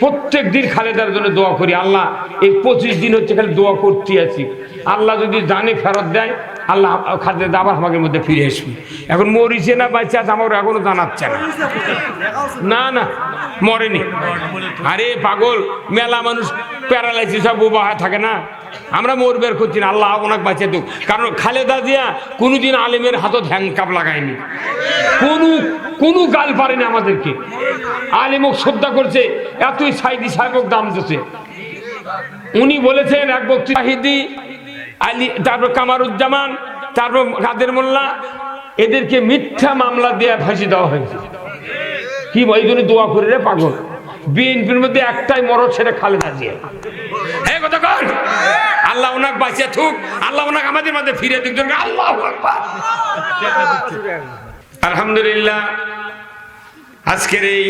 প্রত্যেক দিন খালেদার জন্য দোয়া করি। আল্লাহ এই 25 দিন হচ্ছে খালি দোয়া করতে আছি, আল্লাহ যদি জানে ফেরত দেয়, আল্লাহ খালেদা আবার আমাদের মধ্যে ফিরে আসবে। এখন মরিছে না বাচ্চা আছে আমার এখনো জানাচ্ছে না। না না মরেনি। আরে পাগল, মেলা মানুষ প্যারালাইসিস সব বোবা হয়ে থাকে না, আমরা মরবের করছি না, আল্লাহ ওনাকে বাঁচিয়ে দেব। কারণ খালেদা জিয়া কোনোদিন আলেমের হাতত হ্যাংকাপ লাগায়নি, কোনো গাল পারেনি আমাদেরকে, আলেমক শ্রদ্ধা করছে, এতই সাইদি সাহেবক দাম দিচ্ছে। উনি বলেছেন এক বক্তৃতা, শাহিদি আলী, তারপর কামারুজ্জামান, তারপর কাদের মোল্লা, এদেরকে মিথ্যা মামলা দিয়ে ফাঁসি দেওয়া হয়েছে। কি এই জন্য দোয়া করে রে পাগল, বিএনপির মধ্যে একটাই মরদ, সেটা খালেদা জিয়া। হ্যাঁ কথা কর, আল্লাহ ওনাকে বাঁচিয়ে থুক, আল্লাহ ওনাকে আমাদের মাঝে ফিরে দিক। আল্লাহু আকবার। আলহামদুলিল্লাহ, আজকের এই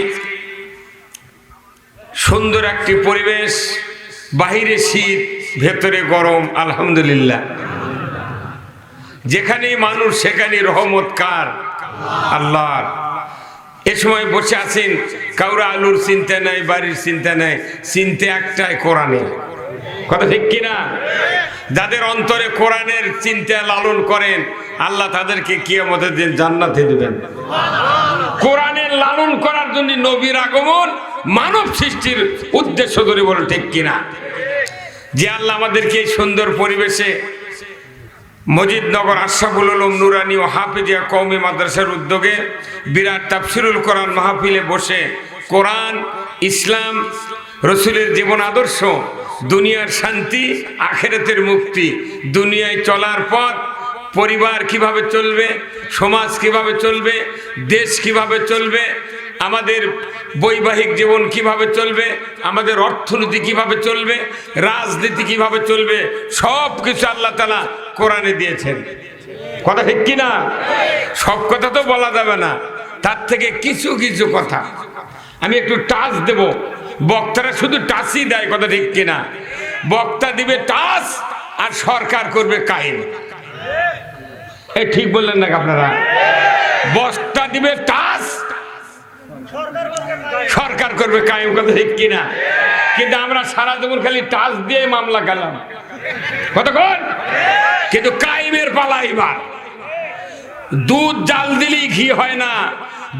সুন্দর একটি পরিবেশ, বাহিরে শীত, ভেতরে গরম, আলহামদুলিল্লাহ। যেখানেই মানুষ সেখানেই রহমত কার? আল্লাহর। এ সময় বসে আছেন, কাউরা আলুর চিন্তা নাই, বাড়ির চিন্তা নাই, চিন্তা একটাই, কোরআনের কথা, ঠিক কিনা? যাদের অন্তরে কোরআনের চিন্তা লালন করেন, আল্লাহ তাদেরকে কিয়ামতের দিন জান্নাতে দিবেন। কোরআনের লালন করার জন্য নবীর আগমন মানব সৃষ্টির উদ্দেশ্য ধরে, বলো ঠিক কিনা? যে আল্লাহ আমাদেরকে এই সুন্দর পরিবেশে মজিদনগর আশরাফুল উলুম নুরানি ও হাফিজিয়া কওমি মাদ্রাসার উদ্যোগে বিরাট তাফসিরুল কোরআন মাহফিলে বসে কোরআন, ইসলাম, রসুলের জীবন আদর্শ, দুনিয়ার শান্তি, আখিরাতের মুক্তি, দুনিয়ায় চলার পথ, পরিবার কিভাবে চলবে, সমাজ কিভাবে চলবে, দেশ কিভাবে চলবে, আমাদের বৈবাহিক জীবন কিভাবে চলবে, আমাদের অর্থনীতি কিভাবে চলবে, রাজনীতি কিভাবে চলবে, সব কিছু আল্লাহ তাআলা কোরআনে দিয়েছেন। কথা ঠিক কিনা? সব কথা তো বলা যাবে না, তার থেকে কিছু কিছু কথা আমি একটু টাচ দেব। বক্তারা শুধু টাচই দেয়, কথা ঠিক কিনা? বক্তা দিবে টাচ আর সরকার করবে কাহিন। এই ঠিক বললেন না আপনারা? বক্তা দিবে টাচ, সরকার করবে কায়েম, কথা ঠিক কিনা? কিন্তু আমরা সারা জীবন খালি টাচ দিয়ে মামলা গেলাম, কতক্ষণ? কিন্তু কায়েমের পালা এবার। দুধ জাল দিলেই ঘি হয় না,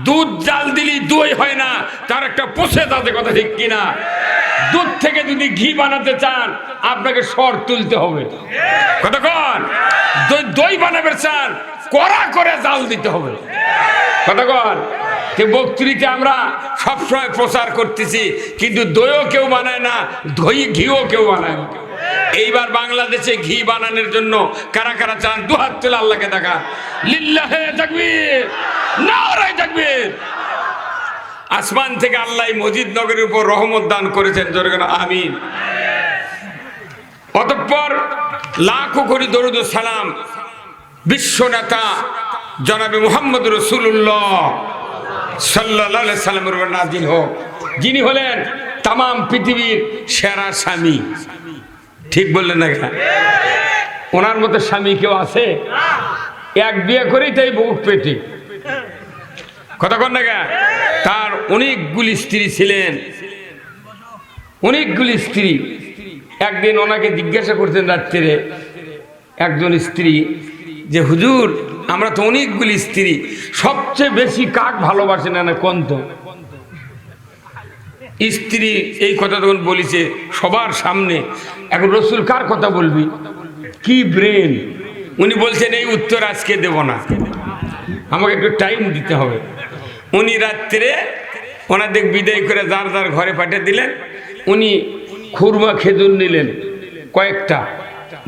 দুধ জাল দিলেই দই হয় না, তার একটা প্রসেস আছে, কথা ঠিক কিনা? দুধ থেকে যদি ঘি বানাতে চান, আপনাকে সর তুলতে হবে, কতক্ষণ? দই বানাবে চান, কড়া করে জাল দিতে হবে, কতক্ষণ? বক্তৃতা আমরা সবসময় প্রচার করতেছি, কিন্তু দইও কেউ বানায় না, ঘিও কেউ বানায় না। এইবার বাংলাদেশে ঘি বানানোর জন্য কারা কারা চান? দুহাত তুলে আল্লাহকে দেখা, লিল্লাহে তাকবীর, নারায়ে তাকবীর। আসমান থেকে আল্লাহ মজিদনগরের উপর রহমত দান করেছেন, জোরে বলেন আমিন। অতঃপর লাখো কোটি দরুদ ও সালাম বিশ্ব নেতা জনাবে মুহাম্মদ রাসূলুল্লাহ সাল্লাল্লাহু আলাইহি সাল্লামের উপর নাজিল হোক, যিনি হলেন তাম পৃথিবীর সেরা স্বামী। ঠিক বললেন না? ওনার মতো স্বামী কেউ আছে? এক বিয়ে করেই তাই বুক পেটে, কথা কন না? তার অনেকগুলি স্ত্রী ছিলেন, অনেকগুলি স্ত্রী। একদিন ওনাকে জিজ্ঞাসা করতেন রাত্রে একজন স্ত্রী যে, হুজুর আমরা তো অনেকগুলি স্ত্রী, সবচেয়ে বেশি কাক ভালোবাসেন না কোন? তো স্ত্রী এই কথা তখন বলিছে সবার সামনে। এখন রসুল কার কথা বলবি? কি ব্রেন! উনি বলছেন এই উত্তর আজকে দেব না, আমাকে একটু টাইম দিতে হবে। উনি রাত্রে ওনাদের বিদায় করে যার যার ঘরে পাঠিয়ে দিলেন। উনি খুরমা খেজুর নিলেন কয়েকটা,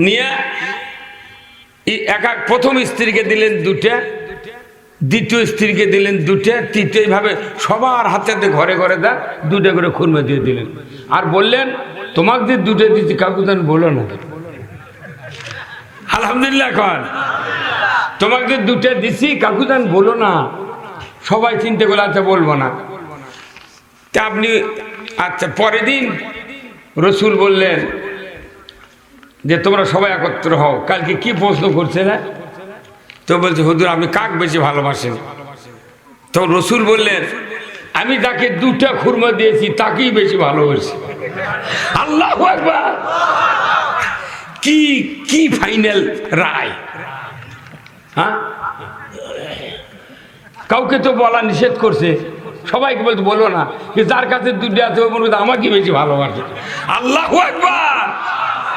নিয়ে প্রথম স্ত্রীকে দিলেন দুটা, দ্বিতীয় স্ত্রীকে দিলেন দুটা, তৃতীয়, এইভাবে সবার হাতে ঘরে ঘরে দা দুটা করে খুরমা দিয়ে দিলেন। আর বললেন, তোমাকে যে দুটো দিচ্ছি কাউকে যেন বলো না। আলহামদুলিল্লাহ কর, তোমাকে যে দুটো দিচ্ছি কাউকে যেন বলো না। সবাই চিন্তা করলে আচ্ছা বলবো না। তা আপনি আচ্ছা, পরের দিন রসুল বললেন যে তোমরা সবাই একত্র হও, কালকে কি প্রশ্ন করছে না? তো বলছে, হুজুর আপনি কাক বেশি ভালোবাসেন? তো রসুল বললেন আমি তাকে 2টা খুরমা দিয়েছি, তাকেই বেশি ভালোবাসি। আল্লাহু আকবার। কি কি ফাইনাল রায়! হ্যাঁ, কাউকে তো বলা নিষেধ করছে, সবাইকে বলতে বলবো না, যে যার কাছে 2টা আছে ওই বলবো আমাকে বেশি ভালোবাসে। আল্লাহু আকবার।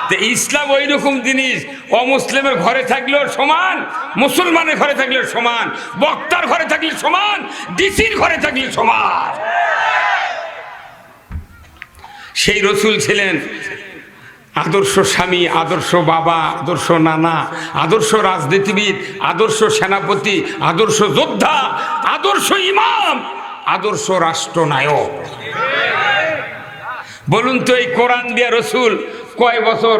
তো ইসলাম ওই রকম জিনিস, অমুসলিমের ঘরে থাকলেও সমান, মুসলমানের ঘরে থাকলেও সমান, বক্তার ঘরে থাকলে সমান, ডিসির ঘরে থাকলে সমান। সেই রসুল ছিলেন আদর্শ স্বামী, আদর্শ বাবা, আদর্শ নানা, আদর্শ রাজনীতিবিদ, আদর্শ সেনাপতি, আদর্শ যোদ্ধা, আদর্শ ইমাম, আদর্শ রাষ্ট্রনায়ক। বলুন তো, এই কোরআন দিয়া রসুল কয় বছর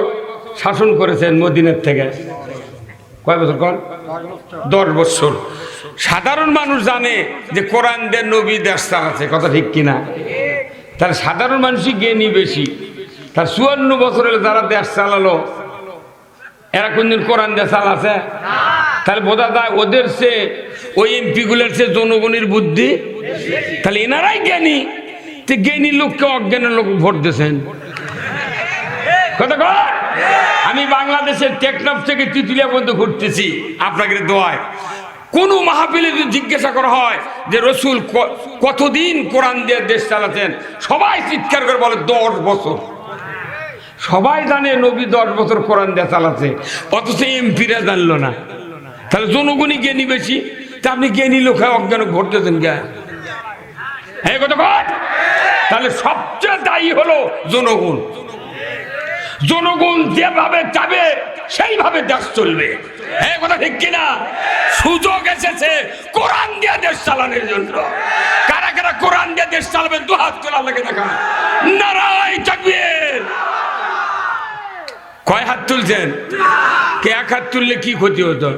শাসন করেছেন মদিনার থেকে? কয় বছর? 10 বছর। সাধারণ মানুষ জানে যে কোরআন দিয়ে নবী দেশ চালাচ্ছে, কথা ঠিক কিনা? তাহলে সাধারণ মানুষই জ্ঞানী বেশি। তার 54 বছরের যারা দেশ চালালো, এরা কোনদিন কোরআন দিয়ে চালাছে? তাহলে বোঝা যায় ওদের চেয়ে, ওই এমপিগুলোর চেয়ে জনগণের বুদ্ধি। তাহলে এনারাই জ্ঞানী। তো জ্ঞানী লোককে অজ্ঞানের লোক ভোট দিয়েছেন। কথা কর। আমি বাংলাদেশের টেকনাফ থেকে তিতুলিয়া পর্যন্ত ঘুরতেছি আপনাকে দোয়ায়। কোন মাহফিলে যদি জিজ্ঞাসা করা হয় যে রসুল কতদিন কোরআন দিয়ে দেশ চালাতেন, সবাই চিৎকার করে বলে 10 বছর। সবাই জানে নবী 10 বছর কোরআন দিয়ে চালাচ্ছে, অথচ এমপিরা জানলো না। তাহলে জনগণই জ্ঞানী বেশি। তা আপনি জ্ঞানী লোক অজ্ঞান ভোট দিয়েছেন কে? হ্যাঁ, কথা কর। তাহলে সবচেয়ে দায়ী হলো জনগণ। জনগণ যেভাবে চাবে সেইভাবে দেশ চলবে। এই কথা ঠিক কিনা? সুযোগ এসেছে কোরআন দিয়ে দেশ চালানোর জন্য। কারা কারা কোরআন দিয়ে দেশ চালাবেন? 2 হাত তোলা লাগে দেখা। নারায়ে তাকবীর। কয় হাত তুলছেন? কে 1 হাত তুললে কি ক্ষতি হতো?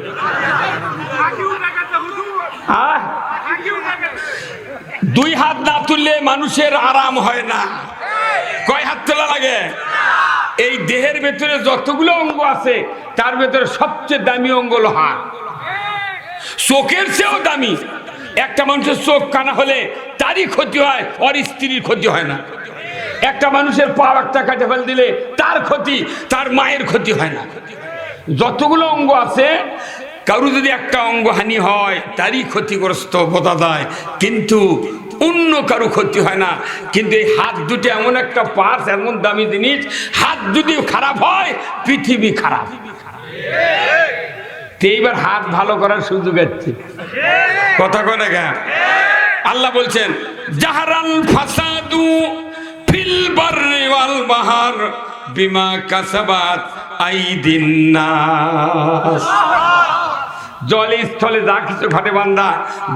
2 হাত না তুললে মানুষের আরাম হয় না। কয় হাত তোলা লাগে? এই দেহের ভেতরে যতগুলো অঙ্গ আছে তার ভেতরে সবচেয়ে দামি অঙ্গ হলো হাত। চোখের চেয়েও দামি। একটা মানুষের চোখ কানা হলে তারই ক্ষতি হয়, ওর স্ত্রীর ক্ষতি হয় না। একটা মানুষের পা একটা কাটে ফেল দিলে তার ক্ষতি, তার মায়ের ক্ষতি হয় না। যতগুলো অঙ্গ আছে, কারো যদি একটা অঙ্গ হানি হয় তারই ক্ষতিগ্রস্ত বোঝা যায়, কিন্তু অন্য কারো ক্ষতি হয় না। কিন্তু এই হাত দুটো এমন একটা পার্টস, এমন দামি জিনিস, হাত যদি খারাপ হয় পৃথিবী খারাপ। এইবার হাত ভালো করার সুযোগ আছে। কথা কয় না? আল্লাহ বলছেন জাহারাল ফাসাদু ফিল বাররি ওয়াল বাহর বিমা কাসাবাত আইদিন নাস। জলে স্থলে যা কিছু ঘটে বান্দা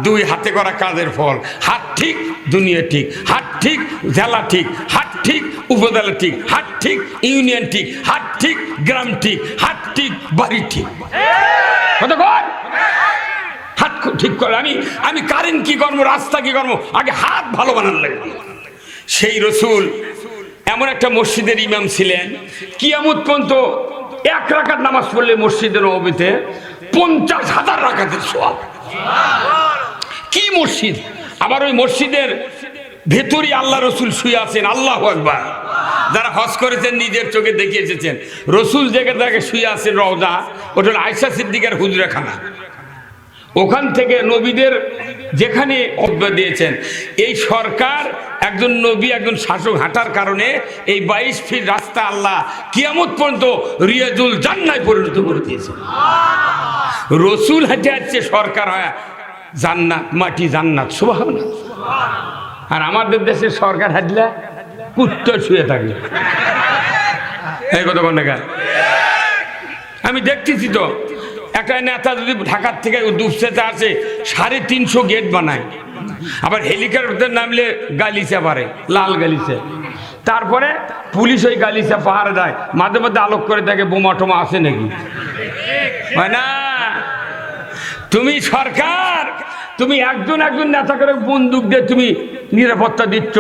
2 হাতে করা কাজের ফল। হাত ঠিক, দুনিয়া ঠিক। হাত ঠিক, জেলা ঠিক। হাত ঠিক, উপজেলা ঠিক। হাত ঠিক, ইউনিয়ন ঠিক। হাত ঠিক, গ্রাম ঠিক। হাত ঠিক, বাড়ি ঠিক। কত কর? হাত ঠিক করে আমি কারেন্ট কি করবো, রাস্তা কি করবো, আগে হাত ভালো বানানো লাগবে। সেই রসুল এমন একটা মসজিদের ইমাম ছিলেন, কিয়ামত পর্যন্ত 1 রাকাত নামাজ পড়লে মসজিদের নববীতে 50,000 রাকাতের সওয়াব। কি মসজিদ! আবার ওই মসজিদের ভেতরই আল্লাহ রসুল শুয়ে আছেন। আল্লাহু আকবার। যারা হজ করেছেন নিজের চোখে দেখে এসেছেন, রসুল জায়গায় শুয়ে আছেন রওজা, ওটা হলো আয়েশা সিদ্দিকার হুজরাখানা। ওখান থেকে নবীদের যেখানে অব্যা দিয়েছেন, এই সরকার একজন নবী, একজন শাসক হাঁটার কারণে এই 22 ফিট রাস্তা আল্লাহ কিয়ামত পর্যন্ত রিয়াজুল জান্নায় পরিণত করে দিয়েছে। রসুল হাঁটে যাচ্ছে, সরকার হয় জান্নাত, মাটি জান্নাত। সুবহানাল্লাহ। আর আমাদের দেশের সরকার হাঁটলে কুত্তা শুয়ে থাকে। এই কথা বল না। আমি দেখতেছি তো, একটা নেতা যদি ঢাকার থেকে দুপসেতে আসে 350 গেট বানায়, আবার হেলিকপ্টার নামলে গালিচা পারে, লাল গালিচা। তারপরে পুলিশ ওই গালিচা পাহাড়ে দেয়, মাঝে মধ্যে আলোক করে দেখে বোমা টোমা আছে নাকি। না, তুমি সরকার, তুমি একজন নেতা করে বন্দুক দিয়ে তুমি নিরাপত্তা দিচ্ছ,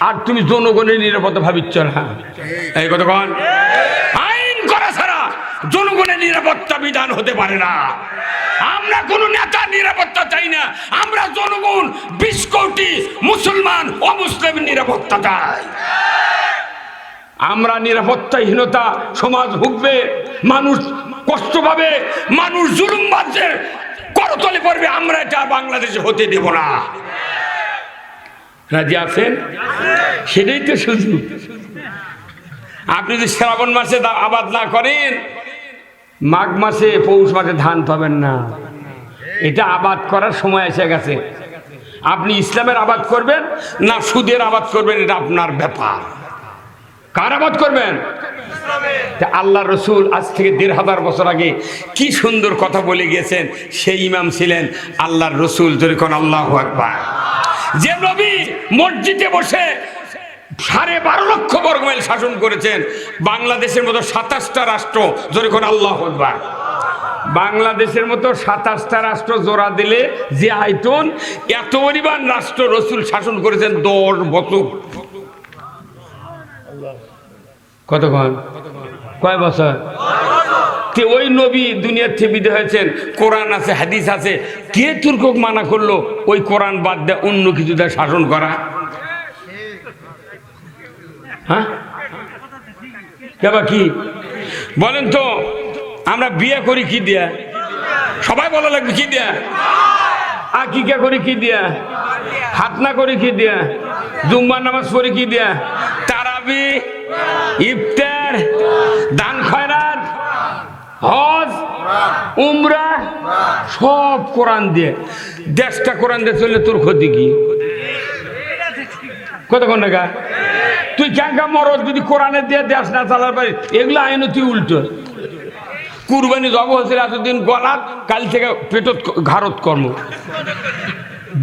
আর তুমি জনগণের নিরাপত্তা ভাবিচ্ছ না। এই কথা কন। আইন করা ছাড়া জনগণের নিরাপত্তা বিধান হতে পারে না। আমরা কোন নেতার নিরাপত্তা চাই না, আমরা জনগণ 20 কোটি মুসলমান অমুসলিমের নিরাপত্তা চাই। আমরা নিরাপত্তাহীনতা সমাজ ভুগবে, মানুষ কষ্ট পাবে, মানুষ জুলুমবাজের করতলে পড়বে, আমরা এটা বাংলাদেশে হতে দেব না। রাজি আছেন? সেটাই তো সুযোগ। আপনি যদি শ্রাবণ মাসে আবাদ না করেন, মাঘ মাসে পৌষ মাসে ধান পাবেন না। এটা আবাদ করার সময় এসে গেছে। আপনি ইসলামের আবাদ করবেন না সুদের আবাদ করবেন, এটা আপনার ব্যাপার। কার আবাদ করবেন? আল্লাহ রসুল আজ থেকে 1500 বছর আগে কি সুন্দর কথা বলে গিয়েছেন। সেই ইমাম ছিলেন আল্লাহর রসুল। যখন আল্লাহু আকবার, যে নবী মসজিদে বসে 12.5 লক্ষ বর্গমাইল শাসন করেছেন, বাংলাদেশের মতো 27টা রাষ্ট্র, যখন আল্লাহু আকবার, বাংলাদেশের মতো 27টা রাষ্ট্র জোড়া দিলে যে আয়তন, এত পরিমাণ রাষ্ট্র রসুল শাসন করেছেন 10 বছর। কতক্ষণ? কয় বছর? ওই নবী দুনিয়ার থেকে বিদায় হয়েছেন, কোরআন আছে, হাদিস আছে। কে তুর্ক মানা করলো ওই কোরআন বাদ দিয়ে অন্য কিছু দিয়ে শাসন করা? হ্যাঁ, কি বলেন তো? আমরা বিয়ে করি কি দিয়া? সবাই বলা লাগবে কি দিয়া? আকিকা করি কি দিয়া? হাতনা করি কি দিয়া? জুম্মার নামাজ পড়ি কি দিয়া? তারাবি, ইফতার, দান খয়রাত, হজ, উমরা, সব কোরআন দিয়ে। দেশটা কোরআন দিয়ে চললে তোর ক্ষতি কি? কতক্ষণ টাকা তুই ক্যাঙ্কা মরদ যদি কোরআনের দিয়ে দেশ না চালার পারিস, এগুলো আইন তুই উল্টো। কুরবানি জব হয়েছিল এতদিন গলাত, কাল থেকে পেটত ঘাড়ত কর্ম।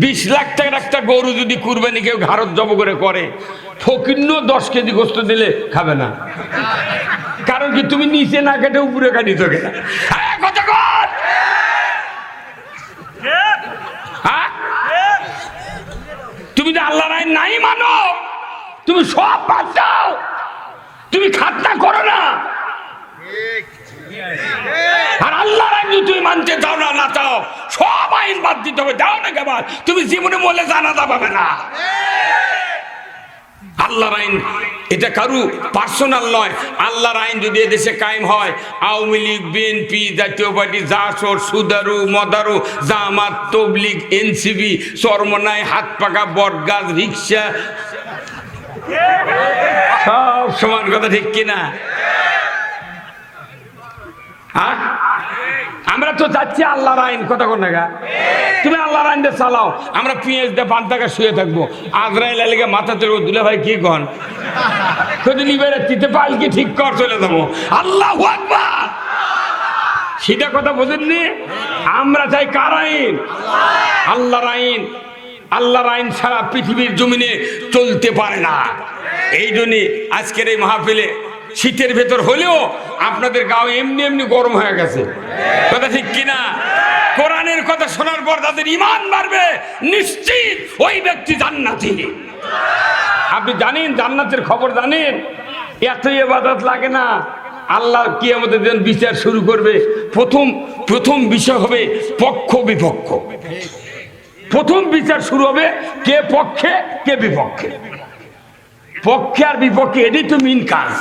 20 লাখ টাকার একটা গরু যদি কুরবানি কেউ ঘাড়ত জব করে ফকিন্ন 10 কেজি গোস্ত দিলে খাবে না। কারণ কি? তুমি নিচে না কেটে উপরে কাটি তোকে। তুমি তো আল্লাহর আইন নাই মানো, তুমি সব বাদ দাও, তুমি খাতনা করো না। আর আল্লাহর আইন যদি তুমি মানতে চাও না চাও, সব আইন বাদ দিতে হবে। দাও না কেবল, তুমি জীবনে বলে জানাজা পাবে না। আল্লাহর আইন এটা কারু পার্সোনাল নয়। আল্লাহর আইন যদি এদেশে কায়েম হয়, আওয়ামী লীগ, বিএনপি, জাতীয় পার্টি, জাসর, সুদারু, মদারু, জামাত, তবলিগ, এনসিবি, চরমনাই, হাত পাকা, বটগাছ, রিক্সা, সব সমান কথা, ঠিক কিনা? আমরা তো চাচ্ছি আল্লাহর আইন। কথা কোন না? তুমি আল্লাহর আইন দিয়ে চালাও, আমরা পিঁয়াজ দিয়ে 5 টাকা শুয়ে থাকবো। আজরাইল আলীকে মাথা চলবো, দুলে ভাই কি কন তিতে পাল কি ঠিক কর, চলে যাবো। আল্লাহু আকবার, সেটা কথা বোঝেননি? আমরা চাই কার আইন? আল্লাহর আইন। আল্লাহর আইন ছাড়া পৃথিবীর জমিনে চলতে পারে না। এই জন্যে আজকের এই মাহফিলে শীতের ভেতর হলেও আপনাদের গাঁও এমনি এমনি গরম হয়ে গেছে। কথা ঠিক কিনা? কোরআনের কথা শোনার পর তাদের ঈমান বাড়বে, নিশ্চিত ওই ব্যক্তি জান্নাতি। আপনি জানেন জান্নাতের খবর জানেন? এত ইবাদত লাগে না। আল্লাহ কিয়ামতের দিন বিচার শুরু করবে। প্রথম বিষয় হবে পক্ষ বিপক্ষ। প্রথম বিচার শুরু হবে কে পক্ষে কে বিপক্ষে। পক্ষে আর বিপক্ষে, এটাই তো মেইন কাজ।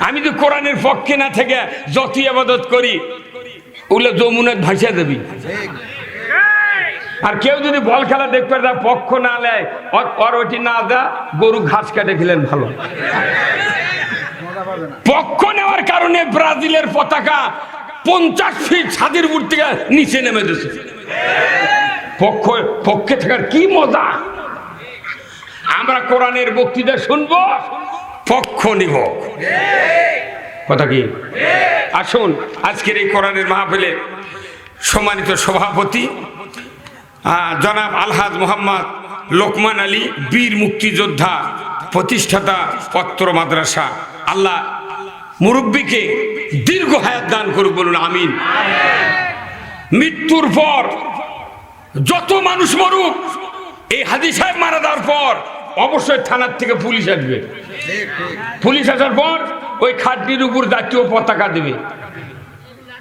আমি তো কোরআনের পক্ষে না থেকে যতই ইবাদত করি ওগুলো যমুনায় ভাসিয়ে দেবি। আর কেউ যদি বল খেলা দেখবে না, পক্ষ না নেয়, ওর ওটি না দা, গরু ঘাস কাটে খেলেন ভালো। পক্ষ নেওয়ার কারণে ব্রাজিলের পতাকা 50 ফিট ছাদের উপর থেকে নিচে নেমে দিয়েছে। পক্ষে থাকার কি মজা। আমরা কোরআনের বক্তৃতা শুনবো, পক্ষ নিব। কথা কি? আসুন আজকের এই কোরআনের মাহফিলে সম্মানিত সভাপতি জনাব আলহাজ মোহাম্মদ লোকমান আলী, বীর মুক্তিযোদ্ধা, প্রতিষ্ঠাতা পত্র মাদ্রাসা, আল্লাহ মুরব্বীকে দীর্ঘ হায়াত দান করুক, বলুন আমিন। মৃত্যুর পর যত মানুষ মরুক, এই হাজী সাহেব মারা যাওয়ার পর অবশ্যই থানার থেকে পুলিশ আসবে। পুলিশ আসার পর ওই খাটনির উপর জাতীয় পতাকা দেবে।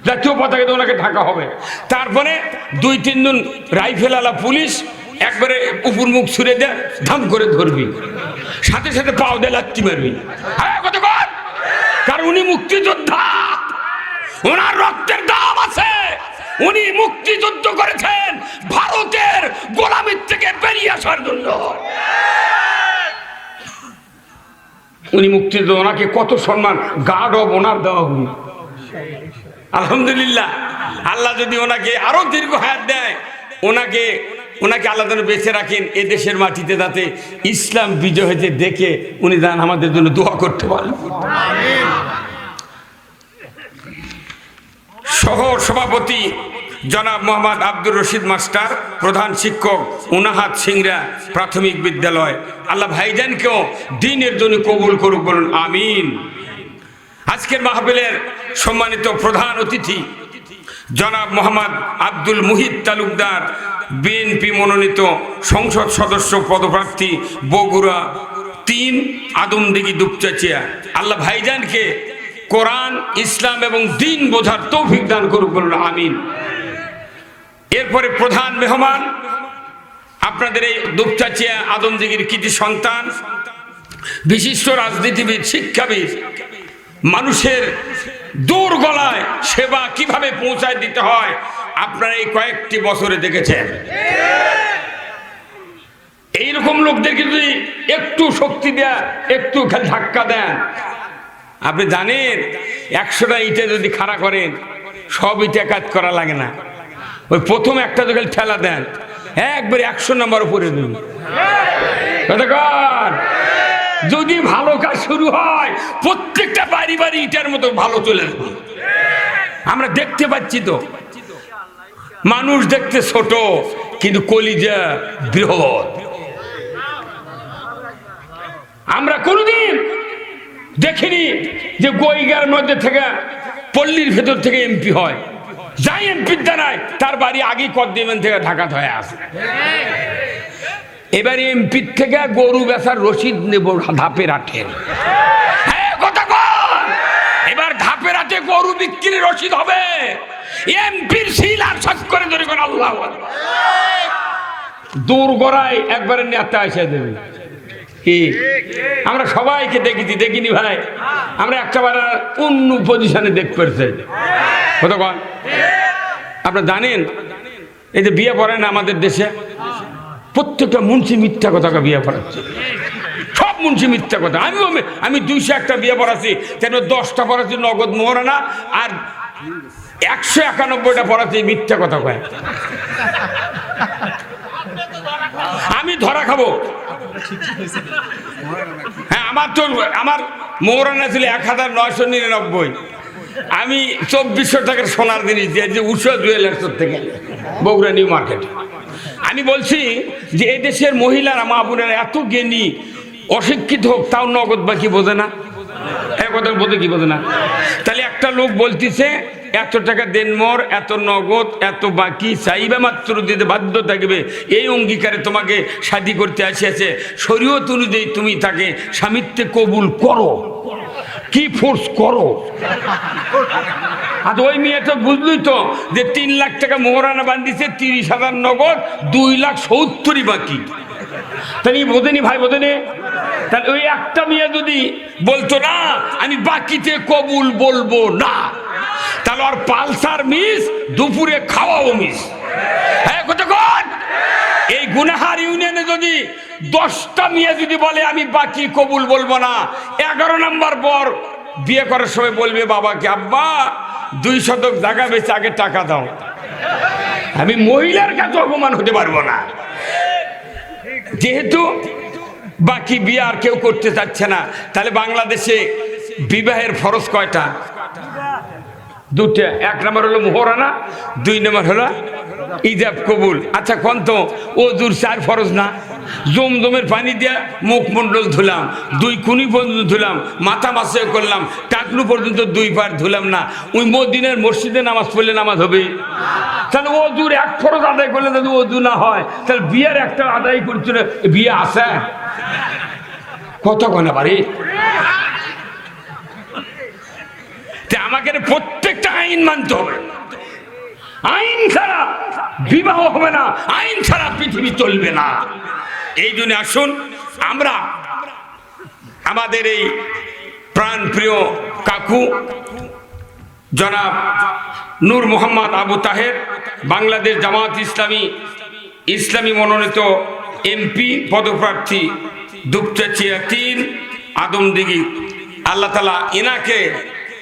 জাতীয় পতাকাতে ওনাকে ঢাকা হবে। তারপরে 2-3 জন রাইফেলওয়ালা পুলিশ একবারে উপর মুখ ছুড়ে দেয়, ধাম করে ধরবি, সাথে সাথে পাও দিয়ে লাত্তি মারবি। হ্যাঁ কতক্ষণ, কারণ উনি মুক্তিযোদ্ধা, ওনার রক্তের দাম আছে। উনি মুক্তিযুদ্ধ করেছেন ভারতের গোলামির থেকে বেরিয়ে আসার জন্য। উনি মুক্তিযুদ্ধ, ওনাকে কত সম্মান, গার্ড অব অনার দেওয়া উনি। আলহামদুলিল্লাহ, আল্লাহ যদি ওনাকে আরো দীর্ঘ হায়াত দেয়, ওনাকে আল্লাহ যেন বেঁচে রাখেন এ দেশের মাটিতে, যাতে ইসলাম বিজয় হয়েছে দেখে উনি যেন আমাদের জন্য দোয়া করতে পারেন। সহ সভাপতি জনাব মোহাম্মদ আব্দুর রশিদ মাস্টার, প্রধান শিক্ষক উনাহাত সিংড়া প্রাথমিক বিদ্যালয়, আল্লাহ ভাইজানকেও দিনের জন্য কবুল করুক, বলুন আমিন। আজকের মাহফিলের সম্মানিত প্রধান অতিথি জনাব মোহাম্মদ আব্দুল মুহিত তালুকদার, বিএনপি মনোনীত সংসদ সদস্য পদপ্রার্থী, বগুড়া 3 আদমদিঘি দুপচাচিয়া, আল্লাহ ভাইজানকে কোরআন, ইসলাম এবং দিন বোঝার তৌফিক দান করুক, বলুন আমিন। এরপরে প্রধান মেহমান আপনাদের এই দুপচাচিয়া আদমদিঘির কৃতি সন্তান, বিশিষ্ট রাজনীতিবিদ, শিক্ষাবিদ, মানুষের দূর গলায় সেবা কিভাবে পৌঁছায় দিতে হয় আপনারা এই কয়েকটি বছরে দেখেছেন। এইরকম লোকদেরকে যদি একটু শক্তি দেয়া, একটু ধাক্কা দেন, আপনি জানেন 100টা ইটে যদি খাড়া করেন, সব ইটে কাজ করা লাগে না। ওই প্রথম একটা যখন ঠেলা দেন, একবারে 100 নম্বর উপরে দেন। যদি ভালো কাজ শুরু হয়, প্রত্যেকটা বাড়ি বাড়ি ইটার মতো ভালো চলে যাবে। আমরা দেখতে পাচ্ছি তো, মানুষ দেখতে ছোট কিন্তু কলিজা বৃহৎ। আমরা কোনদিন দেখিনি যে গোইগার মধ্যে থেকে, পল্লীর ভেতর থেকে এমপি হয়। যাই এমপির দ্বারায় তার বাড়ি আগে কদ্দিমেন থেকে ঢাকা হয়ে আসে। এবার এমপির থেকে গরু বেচার রসিদ নেব ধাপের আঠের। এবার ধাপের আঠে গরু বিক্রির রসিদ হবে, এমপির সিল আর সব করে ধরে কোন আল্লাহ দূর গড়ায় একবারে নেতা এসে দেবে। কি আমরা সবাইকে দেখিনি ভাই, আমরা একেবারে অন্য পজিশনে দেখতে পারছি। কতক্ষণ আপনারা জানেন, এই যে বিয়ে পড়ে না আমাদের দেশে, প্রত্যেকটা মুন্সি মিথ্যা কথা বিয়ে পড়াচ্ছে, সব মুন্সি মিথ্যা কথা। আমি 201টা বিয়ে পড়াচ্ছি, 10টা পড়াচ্ছি নগদ মোহরানা, আর 191টা পড়াচ্ছি মিথ্যা কথা কয়। আমি ধরা খাবো। হ্যাঁ, আমার মোহরানা ছিল 1999। আমি 2400 টাকার সোনার জিনিস দিয়ে, যে উষা জুয়েলার্স থেকে, বগুড়া নিউ মার্কেট। আমি বলছি যে এই দেশের মহিলারা, মা বোনেরা এত জ্ঞানী, অশিক্ষিত হোক তাও নগদ বাকি বোঝে না। কথা বোঝে কি বোঝে না? তাহলে একটা লোক বলতেছে এত টাকা দেন মোর, এত নগদ, এত বাকি, চাইবে মাত্র দিতে বাধ্য থাকবে, এই অঙ্গীকারে তোমাকে শাদী করতে আসিয়াছে, শরীয়ত অনুযায়ী তুমি তাকে স্বামিত্বে কবুল করো, কি ফোর্স করো। আর ওই মেয়েটা বুঝলই তো যে 3 লাখ টাকা মোহরানা বান্ধিছে, 30,000 নগদ, 2,70,000 বাকি। তাই বোঝেনি ভাই, বোঝেনি? তাহলে ওই একটা মেয়ে যদি বলতো না আমি বাকিতে কবুল বলবো না, তাহলে আর পালসার মিস, দুপুরে খাওয়াও মিস। হ্যাঁ কতক্ষণ? এই গুনাহার ইউনিয়নে যদি 10টা মেয়ে যদি বলে আমি বাকি কবুল বলবো না, 11 নম্বর পর বিয়ে করার সময় বলবে বাবাকে, আব্বা 2 শতক জায়গা বেচে আগে টাকা দাও। আমি মহিলার কাছে অপমান হতে পারবো না, যেহেতু বাকি বিয়ে আর কেউ করতে চাচ্ছে না। তাহলে বাংলাদেশে বিবাহের ফরজ কয়টা? 2টা। 1 নম্বর হলো মোহরানা, 2 নম্বর হলো ইজাব কবুল। আচ্ছা কোন তো ওযুর 4 ফরজ না? জমজমের পানি দিয়া মুখমণ্ডল ধুলাম, 2 কুনি পর্যন্ত ধুলাম, মাথা মাসে করলাম, টাকলু পর্যন্ত 2 বার ধুলাম না, ওই মদিনার মসজিদে নামাজ পড়লে নামাজ হবে? তাহলে ওযুর 1 ফরজ আদায় করলে যদি ওযু না হয়, তাহলে বিয়ের একটা আদায় করছিল, বিয়ে আছে কত কোনা বাড়ি? আমাকে এখানে প্রত্যেকটা আইন মানতে হবে। আইন ছাড়া বিবাহ হবে না, আইন ছাড়া পৃথিবী চলবে না। এই জন্য আসুন আমরা আমাদের এই প্রাণপ্রিয় কাকু জনাব নূর মোহাম্মদ আবু তাহের, বাংলাদেশ জামাত ইসলামী মনোনীত এমপি পদপ্রার্থী দুপচাচিয়া ৩ আদমদিঘি, আল্লাহ তাআলা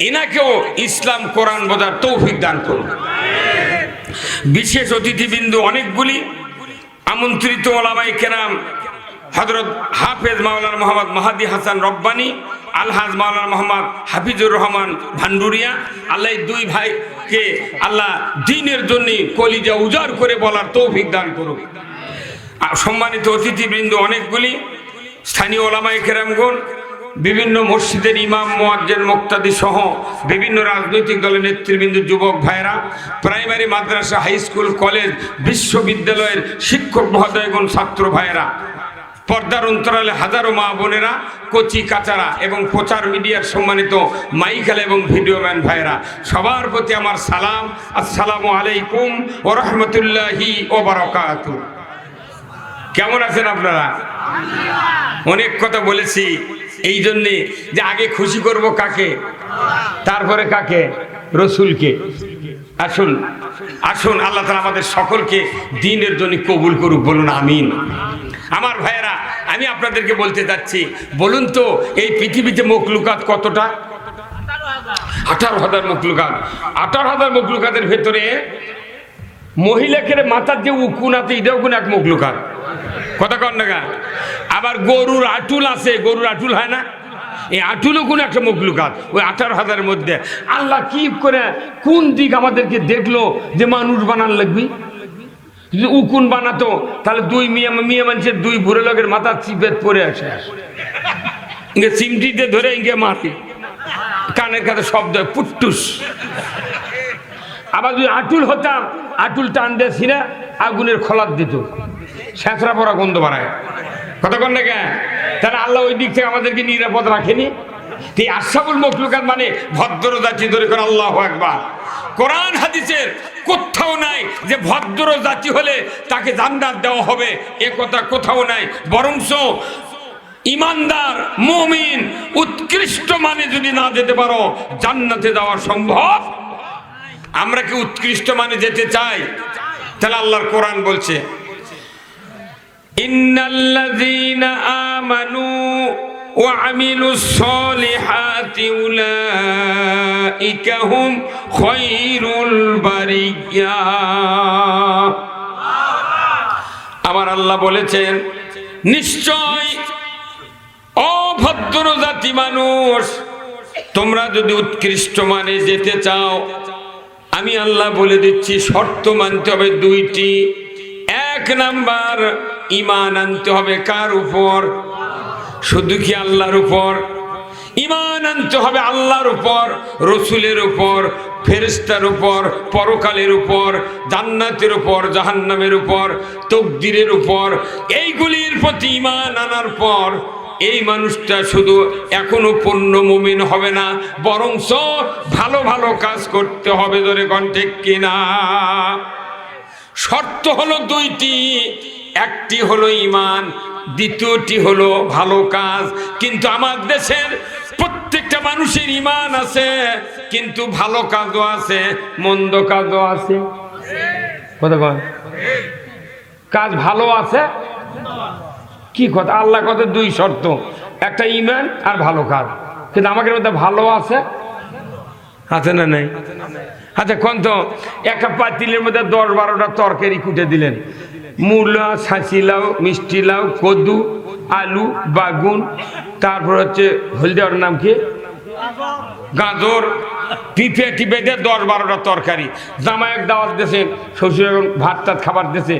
ইনাকেও ইসলাম কোরআন বোঝার তৌফিক দান করুন। বিশেষ অতিথিবৃন্দ অনেকগুলি, আমন্ত্রিত ওলামায়ে কেরাম হযরত হাফেজ মাওলানা মোহাম্মদ মাহাদি হাসান রব্বানী, আলহাজ মাওলানা মোহাম্মদ হাফিজুর রহমান ভান্ডুরিয়া, আল্লাহ দুই ভাইকে আল্লাহ দ্বীনের জন্য কলিজা উজাড় করে বলার তৌফিক দান করুন। সম্মানিত অতিথিবৃন্দ অনেকগুলি, স্থানীয় ওলামায়ে কেরামগণ, বিভিন্ন মসজিদের ইমাম, মুয়াজ্জিন, মুক্তাদি সহ বিভিন্ন রাজনৈতিক দলের নেতৃবৃন্দ, যুবক ভাইরা, প্রাইমারি, মাদ্রাসা, হাই স্কুল, কলেজ, বিশ্ববিদ্যালয়ের শিক্ষক মহোদয়গণ, ছাত্র ভাইরা, পর্দার অন্তরালে হাজারো মা বোনেরা, কচি কাচারা এবং প্রচার মিডিয়ার সম্মানিত মাইকাল এবং ভিডিওম্যান ভাইরা, সবার প্রতি আমার সালাম। আসসালামু আলাইকুম ওয়া রাহমাতুল্লাহি ওয়া বারাকাতুহু। কেমন আছেন আপনারা? অনেক কথা বলেছি এই জন্যে যে আগে খুশি করব কাকে, তারপরে কাকে? রসুলকে। আসুন আসুন, আল্লাহ তাআলা আমাদের সকলকে দ্বীনের জন্য কবুল করুক, বলুন আমিন। আমার ভাইয়েরা, আমি আপনাদেরকে বলতে চাচ্ছি, বলুন তো এই পৃথিবীতে মখলুকাত কতটা? 18,000 মখলুকাত। 18,000 মখলুকাতের ভেতরে মহিলাকে মাথার যে উকুন আছে, এটাও কোন এক মখলুকাত, কথা কন না? আবার গরুর আটুল আছে, গরুর আটুল হয় না, এই আটুলও কোন একটা মখলুকাত, ওই 18,000-এর মধ্যে। আল্লাহ কি করে, কোন দিক আমাদেরকে দেখলো যে মানুষ বানান লাগবি? যদি উকুন বানাতো তাহলে দুই মিয়া মানুষের দুই বুড়ো লোকের মাথা চিপেত পরে আসে, ইঙ্গে চিমটিতে ধরে ইঙ্গে মাটি, কানের কাছে শব্দ হয় পুট্টুস। আবার যদি আটুল হতাম, আটুল টান দিয়েছি না, আগুনের খোলাত দিত, ছেঁচড়া পড়া গন্ধ বাড়ায়, কতক্ষণ না কেন? তাহলে আল্লাহ ওই দিক থেকে আমাদেরকে নিরাপদ রাখেনি। এই আশরাফুল মখলুকাত মানে ভদ্র জাতি, ধরে করে আল্লাহু আকবার। কোরআন হাদিসের কোথাও নাই যে ভদ্র জাতি হলে তাকে জান্নাত দেওয়া হবে, এ কথা কোথাও নাই। বরংস ইমানদার মুমিন উৎকৃষ্ট মানে যদি না যেতে পারো, জান্নাতে যাওয়া সম্ভব। আমরা কি উৎকৃষ্ট মানে যেতে চাই? তাহলে আল্লাহর কোরআন বলছে, ইন্নাল্লাযীনা আমানু ওয়া আমিলুস সলিহাতি উলাইকা হুম খায়রুল বারিয়া। আমার আল্লাহ বলেছেন, নিশ্চয় অভদ্র জাতি মানুষ, তোমরা যদি উৎকৃষ্ট মানে যেতে চাও, আমি আল্লাহ বলে দিচ্ছি, শর্ত মানতে হবে 2টি। 1 নাম্বার, ঈমান আনতে হবে কার উপর? শুধু কি আল্লাহর উপর? ঈমান আনতে হবে আল্লাহর উপর, রসুলের উপর, ফেরেশতার উপর, পরকালের উপর, জান্নাতের উপর, জাহান্নামের উপর, তাকদীরের উপর। এইগুলির প্রতি ঈমান আনার পর এই মানুষটা শুধু এখনো পূর্ণ মুমিন হবে না, বরংস ভালো ভালো কাজ করতে হবে, ধরে কোন ঠিক কিনা? শর্ত হলো 2টি, একটি হলো ঈমান, দ্বিতীয়টি হলো ভালো কাজ। কিন্তু আমার দেশের প্রত্যেকটা মানুষের ঈমান আছে, কিন্তু ভালো কাজও আছে, মন্দ কাজও আছে। কথা কয়, কাজ ভালো আছে, কি কথা? আল্লাহ কথা 2 শর্ত, একটা ঈমান আর ভালো কাজ। কিন্তু আমাদের মধ্যে ভালো আছে আছে না নাই? আচ্ছা কোন তো, একটা পাতিলের মধ্যে 10-12টা তরকারি কুটে দিলেন, মূলা, ছাঁচি লাউ, মিষ্টি লাউ, কদু, আলু, বাগুন, তারপর হচ্ছে হলদিয়ার নাম কি, গাজর, পিঁপে টিপে দিয়ে 10-12টা তরকারি। জামাই এক দাওয়াত দিয়েছে, শ্বশুর এখন ভাত টাত খাবার দিয়েছে,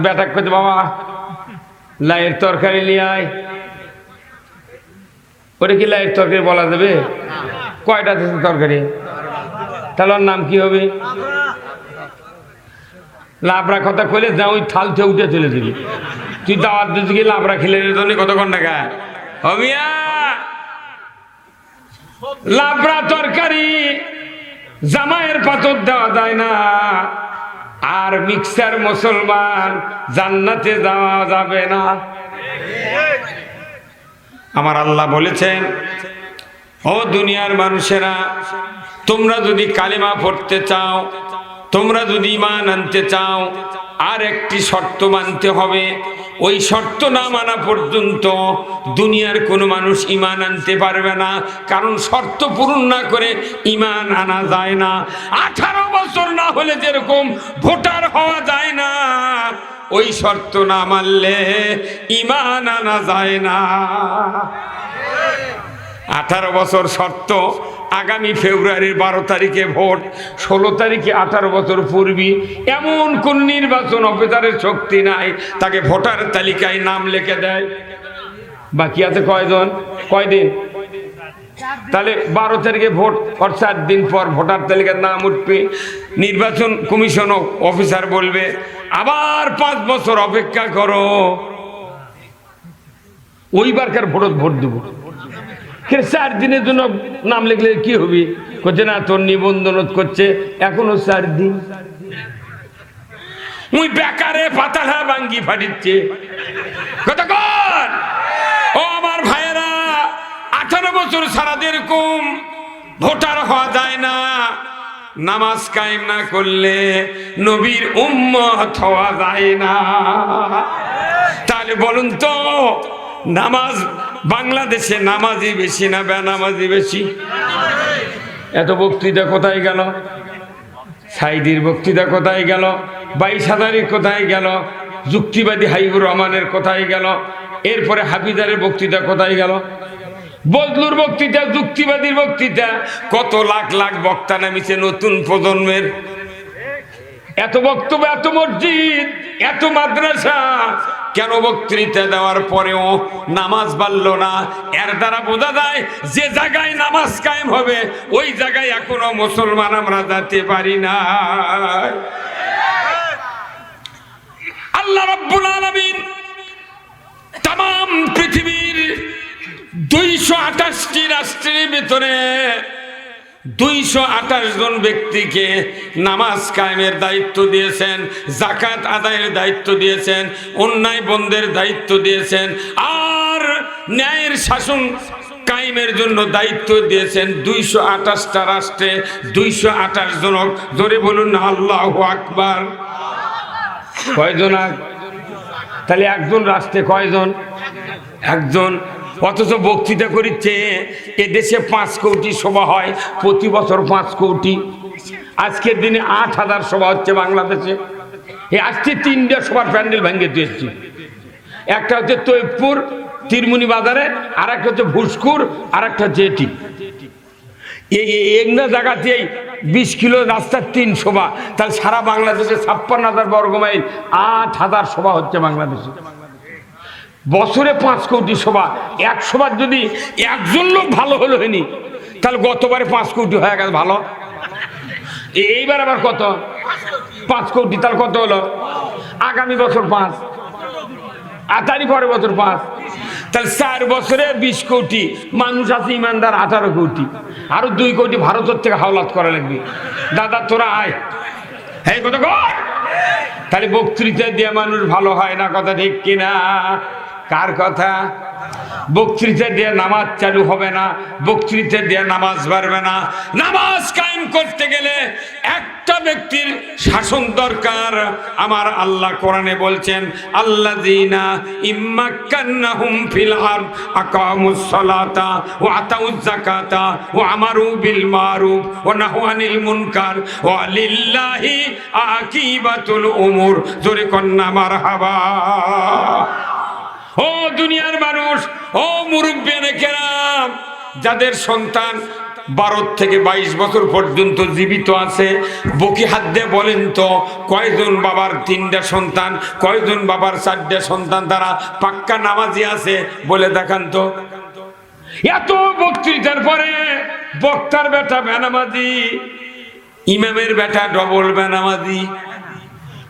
বেটা করছে, বাবা লাইয়ের তরকারি নিয়ে আয়। ওটা কি লাইয়ের তরকারি বলা যাবে? কয়টা দিয়েছে তরকারি? তাহলে ওর নাম কি হবে? লাবড়া কথা কইলে যা ওই থাল থেকে উঠে চলে দিবি। তুই দাওয়াত দিতে গিয়ে লাবড়া খেলে কতক্ষণ টাকা হবিয়া লাবড়া তরকারি জামাইয়ের পাথর দেওয়া যায় না, আর মিক্সার মুসলমান জান্নাতে যাওয়া যাবে না। আমার আল্লাহ বলেছেন, ও দুনিয়ার মানুষেরা, তোমরা যদি কালেমা পড়তে চাও, তোমরা যদি ঈমান আনতে চাও, আর একটি শর্ত মানতে হবে। ওই শর্ত না মানা পর্যন্ত দুনিয়ার কোনো মানুষ ঈমান আনতে পারবে না, কারণ শর্ত পূরণ না করে ঈমান আনা যায় না। 18 বছর না হলে যেরকম ভোটার হওয়া যায় না, ওই শর্ত না মানলে ঈমান আনা যায় না। 18 বছর শর্ত। আগামী ফেব্রুয়ারির 12 তারিখে ভোট, 16 তারিখে 18 বছর পূর্বে এমন কোন নির্বাচন অফিসারের শক্তি নাই তাকে ভোটার তালিকায় নাম লিখে দেয়। বাকি আছে কয়জন, কয়দিন? তাহলে 12 তারিখে ভোট, আর 4 দিন পর ভোটার তালিকার নাম উঠবে। নির্বাচন কমিশন অফিসার বলবে আবার 5 বছর অপেক্ষা করো, ওইবারকার ভোট দেবো। 4 দিনের জন্য নাম লিখলে কি হবে? করছে না, তোর নিবন্ধন করছে এখনো 4 দিন। ওই বেকারে পাতালা ভাঙ্গি ফাটিচ্ছে কতক্ষণ। ও আমার ভাইয়েরা, 18 বছর সারা এরকম ভোটার হওয়া যায় না। নামাজ কায়েম না করলে নবীর উম্মত হওয়া যায় না। তাহলে বলুন তো, নামাজ বাংলাদেশে নামাজি বেশি না বেনামাজি বেশি? এত বক্তৃতা কোথায় গেল? সাইদির বক্তৃতা কোথায় গেল? 22,000 কোথায় গেল? যুক্তিবাদী হাবিবুর রহমানের কোথায় গেল? এরপরে হাফিজারের বক্তৃতা কোথায় গেল? বজলুর বক্তৃতা, যুক্তিবাদীর বক্তৃতা, কত লাখ লাখ বক্তা নামিছে নতুন প্রজন্মের। এত বক্তব্য, এত মসজিদ, এত মাদ্রাসা, কেন বক্তৃতা দেওয়ার পরেও নামাজ বাড়ল না? এর দ্বারা বোঝা যায় যে জায়গায় নামাজ কায়েম হবে ওই জায়গায় এখনো মুসলমান আমরা যেতে পারি না। আল্লাহ রাব্বুল আলামিন তাম পৃথিবীর 228টি রাষ্ট্রের ভিতরে 228 জন ব্যক্তিকে নামাজ কায়েমের দায়িত্ব দিয়েছেন, যাকাত আদায়ের দায়িত্ব দিয়েছেন, অন্যায় বন্ধের দায়িত্ব দিয়েছেন, আর ন্যায়ের শাসন কায়েমের জন্য দায়িত্ব দিয়েছেন 228টা রাষ্ট্রে 228 জনক। জোরে বলুন আল্লাহু আকবার। কয়জন? তাহলে একজন রাষ্ট্রে কয়জন? একজন। অথচ বক্তৃতা করিচ্ছে এদেশে 5 কোটি সভা হয় প্রতি বছর, 5 কোটি। আজকের দিনে 8,000 সভা হচ্ছে বাংলাদেশে। আজকে 3টা সভার প্যান্ডেল ভেঙে দিয়েছি। একটা হচ্ছে তৈবপুর তিরমুনি বাজারে, আর একটা হচ্ছে ভুসকুর, আর একটা হচ্ছে এটি। এগুলো জায়গাতেই 20 কিলো রাস্তার 3 সভা। তাহলে সারা বাংলাদেশে 56,000 বর্গমাইল, 8,000 সভা হচ্ছে বাংলাদেশে। বছরে 5 কোটি সভা। এক সভার যদি একজন লোক ভালো হলো হয়নি, তাহলে গতবারে 5 কোটি হয়ে গেছে ভালো। এইবার আবার কত? 5 কোটি। তাহলে কত হলো? আগামী বছর 5, আর তারই পরের বছর 5। তাহলে 4 বছরে 20 কোটি মানুষ আছে ইমানদার 18 কোটি। আরো 2 কোটি ভারতের থেকে হাওলাত করা লাগবে। দাদা তোরা আয়, এই কত কর। তাহলে বক্তৃতা দিয়ে মানুষ ভালো হয় না, কথা ঠিক কিনা? কার কথা? বক্তৃতা দিয়ে নামাজ চালু হবে না, বক্তৃতা দিয়ে নামাজ বাড়বে না। নামাজ কায়েম করতে গেলে একটা ব্যক্তির শাসন দরকার। আমার আল্লাহ কোরআনে বলছেন, আল্লাযীনা ইম্মাক্কান্নাহুম ফিল আরদ আকামুস সালাতা ওয়া আতাউয যাকাতা ওয়া আমারু বিল মারুফ ওয়া নাহু আনিল মুনকার ওয়া লিল্লাহি আকিবাতুল উমুর। জোরে কন্না মারহাবা। ও দুনিয়ার মানুষ, ও মুরব্বিয়ানে কেরাম, যাদের সন্তান 12 থেকে 22 বছর পর্যন্ত জীবিত আছে, বকি হাত দিয়ে বলেন তো কয়জন বাবার 3টা সন্তান, কয়জন বাবার 4টা সন্তান তারা পাক্কা নামাজি আছে? বলে দেখান তো। এত বক্তৃতার পরে বক্তার বেটা বেনামাজি, ইমামের বেটা ডবল বেনামাজি।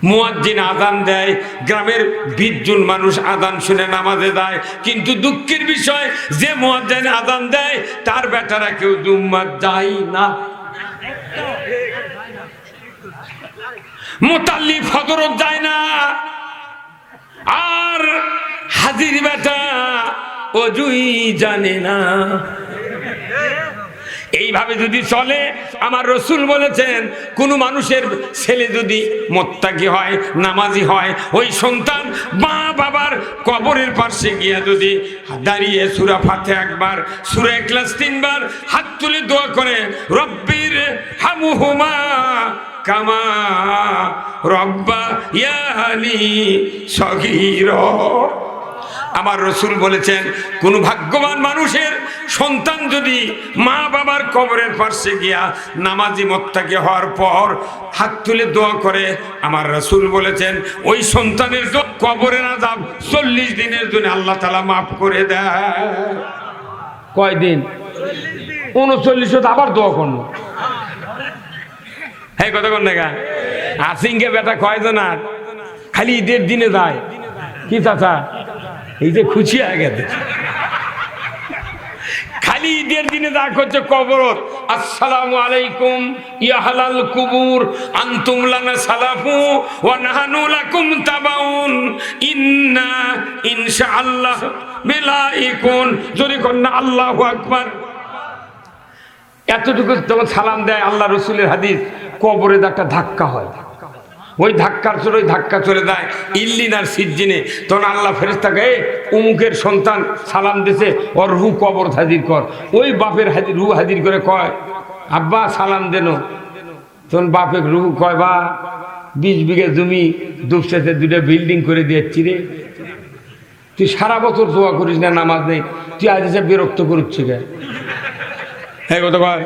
মুয়াজ্জিন আযান দেয়, গ্রামের 20 জন মানুষ আযান শুনে নামাজে যায়, কিন্তু দুঃখের বিষয় যে মুয়াজ্জিন আযান দেয় তার বেটারা কেউ জুম্মাত যায় না। মুতাল্লি ফজরত যায় না, আর হাজির বেটা অজুই জানে না। এইভাবে যদি চলে, আমার রসুল বলেছেন কোন মানুষের ছেলে যদি মুত্তাকি হয়, নামাজি হয়, ওই সন্তান মা বাবার কবরের পাশে গিয়া যদি দাঁড়িয়ে সূরা ফাতিহা একবার, সূরা ইখলাস 3 বার হাত তুলে দোয়া করে, রব্বির হামহুমা কামা রব্বায়ানি সগীরা। আমার রসুল বলেছেন কোন ভাগ্যবান মানুষের সন্তান যদি মা বাবার কবরের পাশে গিয়া নামাজি মুত্তাকি হওয়ার পর হাত তুলে দোয়া করে, আমার রসুল বলেছেন ওই সন্তানের কবরের আযাব 40 দিনের জন্য আল্লাহ তাআলা মাফ করে দেয়। কয়দিন? 39 আবার দোয়া করলো। হ্যাঁ, কথা কোন দেখা আসিংকে বেটা কয়জন আর খালি ঈদের দিনে যায় কি চাচা, এই যে খুশি হয়ে গেছে, খালি ঈদের দিনে যা করছে কবরত, আসসালামু আলাইকুম ইয়া হালাল কুবুর আনতুম লানা সালাফু ওয়া নাহনু লাকুম তাবাউন ইন্না ইনশাআল্লাহ বিলাইকুন। যদি কন্যা আল্লাহু আকবার, এতটুকু যখন সালাম দেয়, আল্লাহ রসুলের হাদিস, কবরে একটা ধাক্কা হয়, ওই ধাক্কা চলে যায় ইল্লিন আর সিজ্জিনে। তখন আল্লাহ ফেরেশতাকে উমুকের সন্তান সালাম দিছে, ওর রু কবর হাজির কর। ওই বাপের রু হাজির করে কয়, আব্বা সালাম দেন। তখন বাপের রু কয়, বা 20 বিঘা জমি দুপসাতে 2টা বিল্ডিং করে দিয়েছি রে, তুই সারা বছর দোয়া করিস না, নামাজ নেই, তুই আজ এসে বিরক্ত করছি গে। হ্যাঁ, কত কয়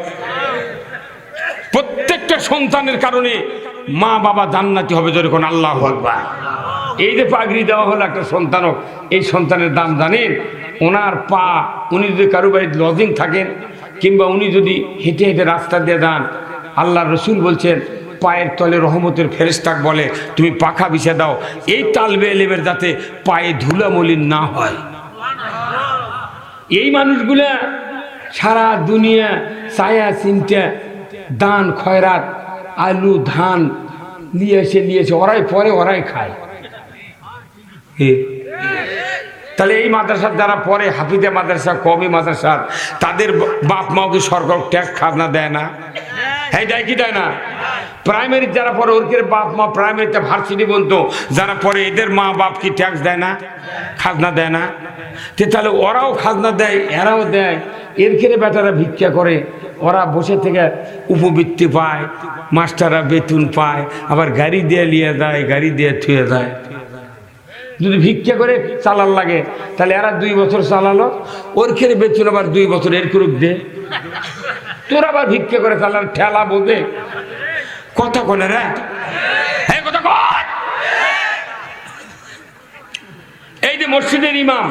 প্রত্যেকটা সন্তানের কারণে মা বাবা জান্নাতি হবে যখন আল্লাহু আকবার। এই যে পাগড়ি দেওয়া হলো একটা সন্তানও, এই সন্তানের দাম জানেন? ওনার পা, উনি যদি কারো বাড়িতে লজিং থাকেন কিংবা উনি যদি হেঁটে হেঁটে রাস্তা দিয়ে যান, আল্লাহ রসুল বলছেন পায়ের তলে রহমতের ফেরেশতা বলে তুমি পাখা বিছিয়ে দাও, এই তালবে এলেমের যাতে পায়ে ধুলা মলিন না হয়। এই মানুষগুলা সারা দুনিয়া ছায়া চিন্তা দান খয়রাত আলু ধান নিয়েছে ওরাই পরে ওরাই খায়। তাহলে এই মাদ্রাসার যারা পরে, হাফিজে মাদ্রাসা, কওমি মাদ্রাসা, তাদের বাপ মাও কি সরকার ট্যাক্স খাজনা দেয় না? হ্যাঁ, দেয় কি দেয় না? প্রাইমারি যারা পরে, ওর বাপ মা প্রাইমারিতে ভার্সিটি বলতো, যারা পরে এদের মা বাপ কি ট্যাক্স দেয় না, খাজনা দেয় না? তাহলে ওরাও খাজনা দেয়, এরাও দেয়, এর খেয়ে বেটারা ভিক্ষা করে, ওরা বসে থেকে উপবৃত্তি পায়, মাস্টাররা বেতন পায়, আবার গাড়ি দিয়ে নিয়ে যায়, গাড়ি দিয়ে থুয়ে যায়। যদি ভিক্ষা করে চালার লাগে তাহলে এরা 2 বছর চালালো, ওর খেয়ে বেতন আবার 2 বছর এর করুক দে, তোর আবার ভিক্ষা করে চালার ঠেলা বোঝে। কথা কোনে রে? হ্যাঁ, কথা কর। এই যে মসজিদের ইমাম,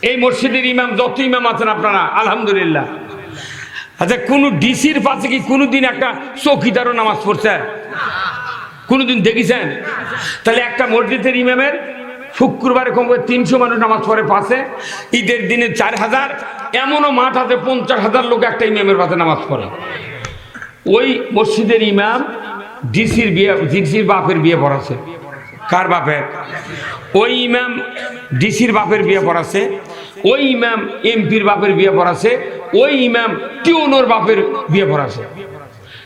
এই মসজিদের ইমাম যত ইমাম আছেন আপনারা আলহামদুলিল্লাহ, আচ্ছা কোন ডিসির পাশে কি কোনোদিন একটা চৌকিদারও নামাজ পড়ছে? কোনোদিন দেখেছেন? তাহলে একটা মসজিদের ইমামের শুক্রবারে কমবে 300 মানুষ নামাজ পড়ে পাশে, ঈদের দিনে 4000, এমনও মাঠ আছে 50,000 লোক একটা ইমামের পাশে নামাজ পড়ে। ওই মসজিদের ইমাম ডিসির বাপের বিয়ে পড়াছে। কার বাপের? ওই ইমাম ডিসির বাপের বিয়ে পড়াছে, ওই ইমাম এমপির বাপের বিয়ে পড়াছে, ওই ইমাম টিওনোর বাপের বিয়ে পড়াছে।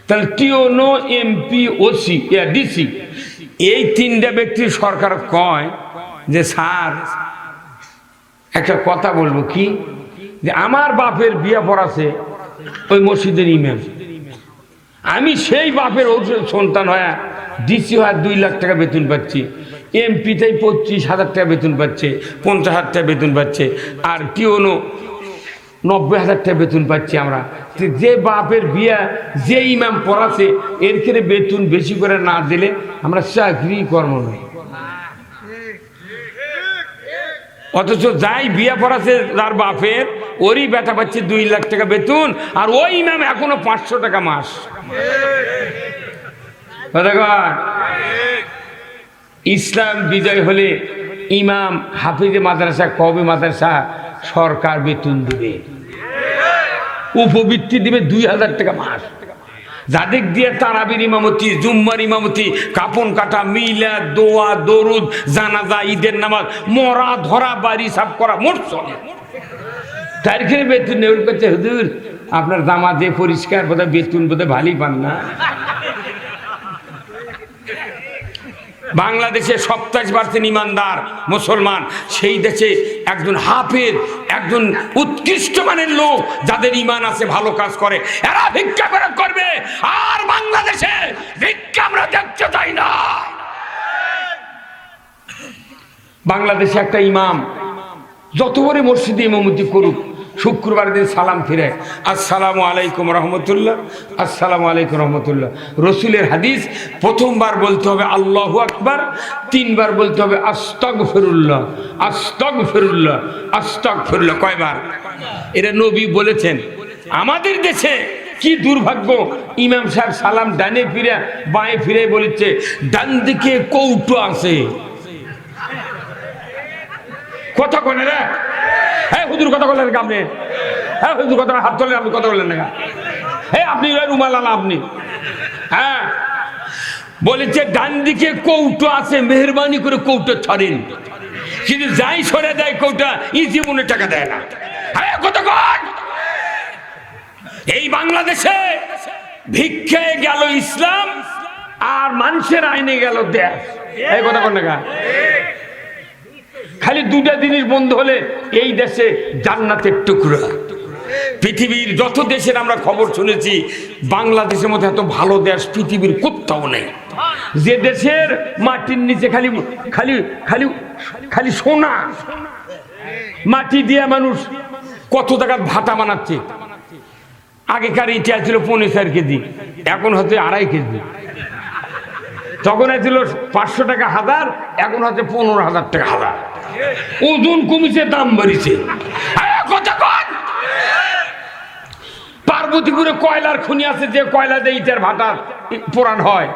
তাহলে টিওনো, এমপি, ওসি, ডিসি, এই 3টা ব্যক্তির সরকার কয় যে স্যার একটা কথা বলবো কি, যে আমার বাপের বিয়ে পড়াছে ওই মসজিদের ইমাম, আমি সেই বাপের সন্তান হয়ে ডিসি হয় 2 লাখ টাকা বেতন পাচ্ছি, এমপিতেই 25,000 টাকা বেতন পাচ্ছে, 50,000 টাকা বেতন পাচ্ছে, আর টিওনো 90,000 টাকা বেতন পাচ্ছি আমরা। যে বাপের বিয়া যে ইমাম পড়াছে এর ক্ষেত্রে বেতন বেশি করে না দিলে আমরা চাকরি কর্ম নই। অথচ যাই বিয়া পড়াছে যার বাপের, ওরই বেটা পাচ্ছে 2 লাখ টাকা বেতন, আর ওই ইমাম এখনো 500 টাকা মাস। ইসলাম বিজয় হলে ইমাম হাফিজে মাদ্রাসা কওমি মাদ্রাসা সরকার বেতন দিবে, উপবৃত্তি দিবে 2000 টাকা মাস। যাদের দিয়ে তারাবির ইমামতি, জুম্মার ইমামতি, কাপন কাটা, মিলাদ, দোয়া, দরুদ, জানাজা, ঈদের নামাজ, মরা ধরা, বাড়ি সাফ করা, মোট চলে। তারিখের বেতন নেওয়ার করছে, হুজুর আপনার জামা যে পরিষ্কার, বোধহয় বেতন বোধহয় ভালোই পান না। বাংলাদেশে 27% ইমানদার মুসলমান, সেই দেশে একজন হাফেজ, একজন উৎকৃষ্ট মানের লোক যাদের ইমান আছে, ভালো কাজ করে, এরা ভিক্ষা করে করবে। আর বাংলাদেশে ভিক্ষা আমরা দেখতে চাই না। বাংলাদেশে একটা ইমাম যত বড় মসজিদে ইমামতি করুক, শুক্রবার দিন সালাম ফিরে, আসসালামু আলাইকুম রহমতুল্লাহ, আসসালামু আলাইকুম রহমতুল্লাহ। রসুলের হাদিস, প্রথমবার বলতে হবে আল্লাহু আকবার, 3 বার বলতে হবে আস্তাগফিরুল্লাহ, আস্তাগফিরুল্লাহ, আস্তাগফিরুল্লাহ। কয়বার? এটা নবী বলেছেন। আমাদের দেশে কি দুর্ভাগ্য, ইমাম সাহেব সালাম ডানে ফিরে বাঁয়ে ফিরে বলেছে, ডান দিকে কৌটো আছে। কথা কনে রে, হ্যাঁ হুজুর কথা বললেন আপনি, হ্যাঁ হুজুর কথা হাত তোলেন, আপনি কথা বললেন না, হ্যাঁ আপনি রুমাল আনা আপনি, হ্যাঁ বলেছে ডান দিকে কৌটো আছে, মেহরবানি করে কৌটো ছাড়েন। কিন্তু যাই সরে দেয় কৌটা, ই জীবনে টাকা দেয় না। হ্যাঁ কথা কন। এই বাংলাদেশে ভিক্ষায় গেল ইসলাম, আর মানুষের আইনে গেল দেশ। এই কথা কন না, খালি 2টা জিনিস বন্ধ হলে এই দেশে জান্নাতের টুকরা। পৃথিবীর যত দেশের আমরা খবর শুনেছি, বাংলাদেশের মধ্যে এত ভালো দেশ পৃথিবীর কোথাও নেই। যে দেশের মাটির নিচে খালি খালি খালি খালি সোনা, মাটি দিয়ে মানুষ কত টাকার ভাটা বানাচ্ছে। আগেকার ইটা ছিল 4.5 কেজি, এখন হচ্ছে 2.5 কেজি। তখন ছিল 500 টাকা হাজার, এখন হচ্ছে 15,000 টাকা হাজার। ওজন কমিছে, দাম বাড়িছে। পার্বতীপুরে কয়লার খনি আছে, যে কয়লা দিয়ে ইটার ভাটার পোড়ান হয়,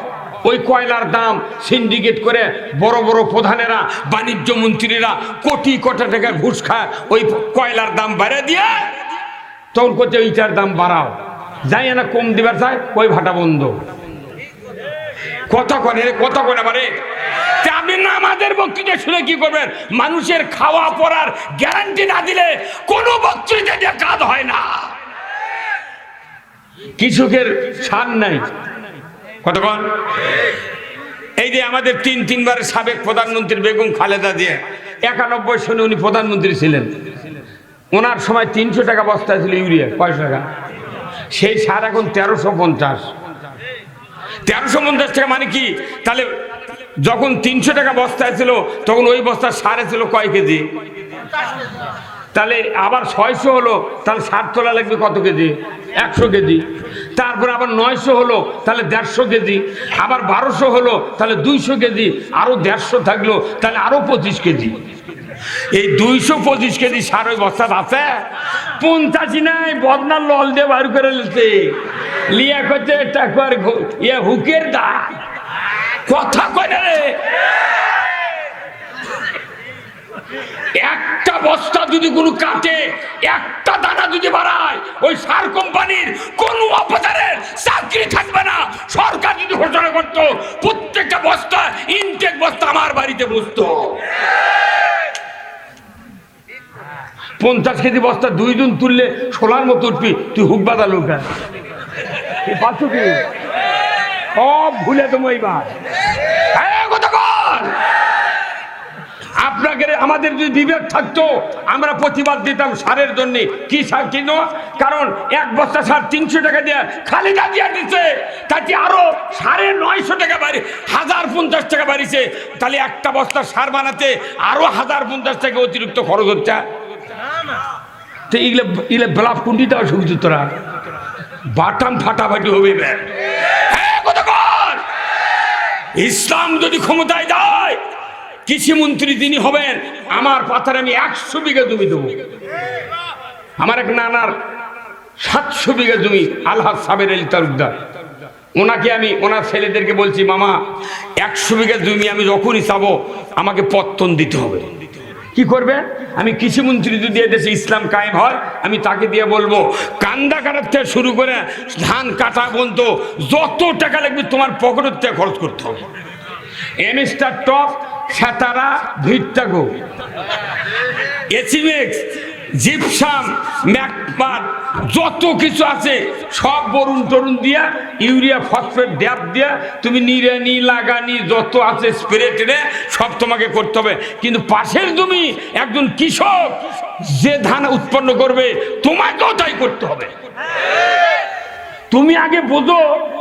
ওই কয়লার দাম সিন্ডিকেট করে বড় বড় প্রধানেরা, বাণিজ্য মন্ত্রীরা কোটি কোটি টাকা ঘুষ খায়, ওই কয়লার দাম বাড়িয়ে দিয়ে তখন করছে ইটার দাম বাড়াও, যাই না কম দিবার চায়, ওই ভাটা বন্ধ। কথা করে, কথা করে মানে আপনি না আমাদের বক্তৃতা শুনে কি করবেন? মানুষের খাওয়া পড়ার গ্যারান্টি না দিলে কোনো বক্তৃতা দিয়ে কাজ হয় না। কৃষকের ছাড় নাই। কতক্ষণ? এই যে আমাদের 3 বারের সাবেক প্রধানমন্ত্রী বেগম খালেদা জিয়া, 91 সনে উনি প্রধানমন্ত্রী ছিলেন। ওনার সময় 300 টাকা বস্তা ছিল ইউরিয়া, 500 টাকা। সেই সার এখন 1350। 1350 টাকা মানে কি? তাহলে যখন 300 টাকা বস্তায় ছিল, তখন ওই বস্তার সারে ছিল কয় কেজি? তাহলে আবার 600 হলো, তাহলে সার তোলা লাগবে কত কেজি? 100 কেজি। তারপর আবার 900 হলো, তাহলে 150 কেজি। আবার 1200 হলো, তাহলে 200 কেজি। আরো 150 থাকলো, তাহলে আরো 25 কেজি। এই 225 কেজি সার ওই বস্তা আছে। 85 নাই, বদনার লল দিয়ে বার করে নিতে লিয়া করছে টাকার ইয়া হুকের দা। কথা কয় না রে। একটা বস্তা যদি কোনো কাটে, একটা দানা যদি বাড়ায়, ওই সার কোম্পানির কোন অফিসারের চাকরি থাকবে না। সরকার যদি ঘোষণা করতো প্রত্যেকটা বস্তা, ইনটেক বস্তা আমার বাড়িতে বসতো। 50 কেজি বস্তা 2 জন তুললে সোলার মতো উঠবি। তুই হুক বাদা লোক পাচ্ছ কি? সব ভুলে তুমি এইবার আপনাকে। আমাদের যদি বিবেক থাকতো, আমরা প্রতিবাদ দিতাম সারের জন্য। কি সার কিন? কারণ এক বস্তা সার 300 টাকা দিয়ে খালেদা জিয়া দিচ্ছে, তাতে আরো 950 টাকা বাড়ি, 1050 টাকা বাড়িছে। তাহলে একটা বস্তা সার বানাতে আরো 1050 টাকা অতিরিক্ত খরচ হচ্ছে। তো এগুলো ব্লাফ কুন্ডি দেওয়া সুবিধা, তোরা বাটাম ফাটাফাটি হবে। ইসলাম যদি ক্ষমতায় যায়, কৃষিমন্ত্রী তিনি হবেন, আমার পাথারে আমি 100 বিঘা জমি দেবো। আমার এক নানার 700 বিঘা জমি, আলহাজ সাবের আলী তালুকদার। ওনাকে আমি ওনার ছেলেদেরকে বলছি, মামা 100 বিঘা জমি আমি যখনই চাবো আমাকে পত্তন দিতে হবে। কি করবে? আমি কৃষিমন্ত্রী যদি এদেশে ইসলাম কায়েম হয় আমি তাকে দিয়ে বলবো, কান্দা কাটার থেকে শুরু করে ধান কাটা পর্যন্ত যত টাকা লাগবে তোমার পকেটের থেকে খরচ করতে হবে। এমএস্টার টপ, সাতারা, ভিট্টাগো, এসিমেক্স, জিপসাম, ম্যাকপার, যত কিছু আছে সব বরুণ তরুণ দিয়া, ইউরিয়া, ফসফেট, ড্যাপ দিয়া তুমি নিড়ানি লাগানি যত আছে স্প্রে টেরে সব তোমাকে করতে হবে। কিন্তু পাশের জমি একজন কৃষক যে ধান উৎপন্ন করবে তোমাকেও তাই করতে হবে। তুমি আগে বোঝো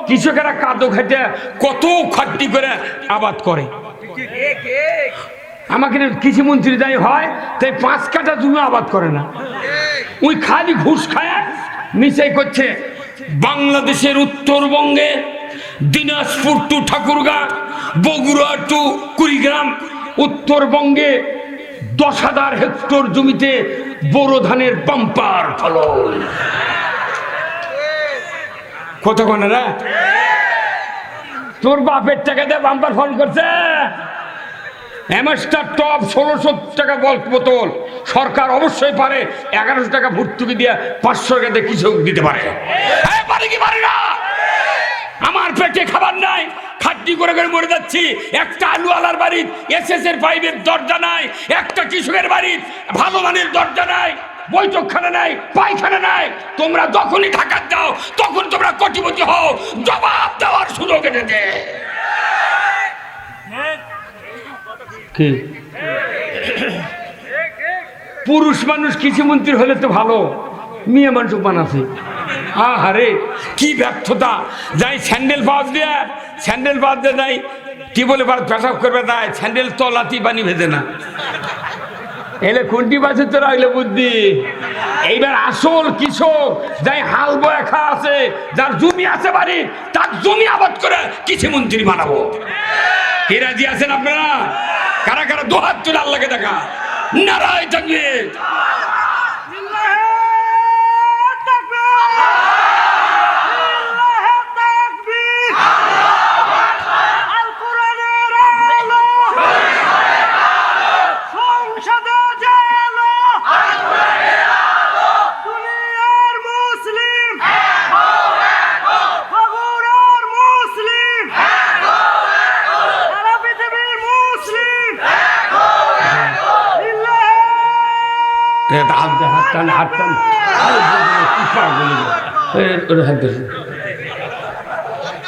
কৃষকেরা কাদো খেটে কত খাটনি করে আবাদ করে। আমাকে কৃষিমন্ত্রী যাই হয় তাই 5 কাঠা জমি আবাদ করে না, ওই খালি ঘুষ খায় মিশাই করছে। বাংলাদেশের উত্তরবঙ্গে দিনাজপুর টু ঠাকুরগাঁ, বগুড়া টু কুড়িগ্রাম, উত্তরবঙ্গে 10,000 হেক্টর জমিতে বোরো ধানের বাম্পার ফলন। কতক্ষণ রে তোর বাপের টাকা দিয়ে বাম্পার ফলন করছে? এমএস্টার টপ 1600 টাকা বোতল, সরকার অবশ্যই পারে 1100 টাকা ভর্তুকি দিয়ে 500 টাকা দিয়ে কৃষক দিতে পারে। পারে কি পারে না? আমার পেটে খাবার নাই, খাটনি করে করে মরে যাচ্ছি। একটা আলুওয়ালার বাড়ির এসএস এর পাইপের দরজা নাই, একটা কৃষকের বাড়ির ভালো মানের দরজা নাই, বৈঠকখানা নাই, পায়খানা নাই। তোমরা যখনই ঢাকা যাও তখন তোমরা কোটিপতি হও, জবাব দেওয়ার সুযোগ এসেছে। পুরুষ মানুষ কৃষিমন্ত্রী হলে তো ভালো, মেয়ে মানুষ বানাছে। আরে কি ব্যর্থতা! যাই স্যান্ডেল পাওয়া দিয়ে, স্যান্ডেল পাওয়া দিয়ে যাই কি বলে পেশাব করবে, তাই স্যান্ডেল তলাতি পানি ভেজে না। এলে কোনটি বাজে তো রাখলে বুদ্ধি। এইবার আসল কৃষক যাই হাল বয়ে খা আছে, যার জমি আছে বাড়ি, তার জমি আবাদ করে কৃষিমন্ত্রী বানাবো। কি রাজি আছেন আপনারা? কারা কারা দুহাত তুলে আল্লাহকে দেখা? নারায়ে তাকবীর।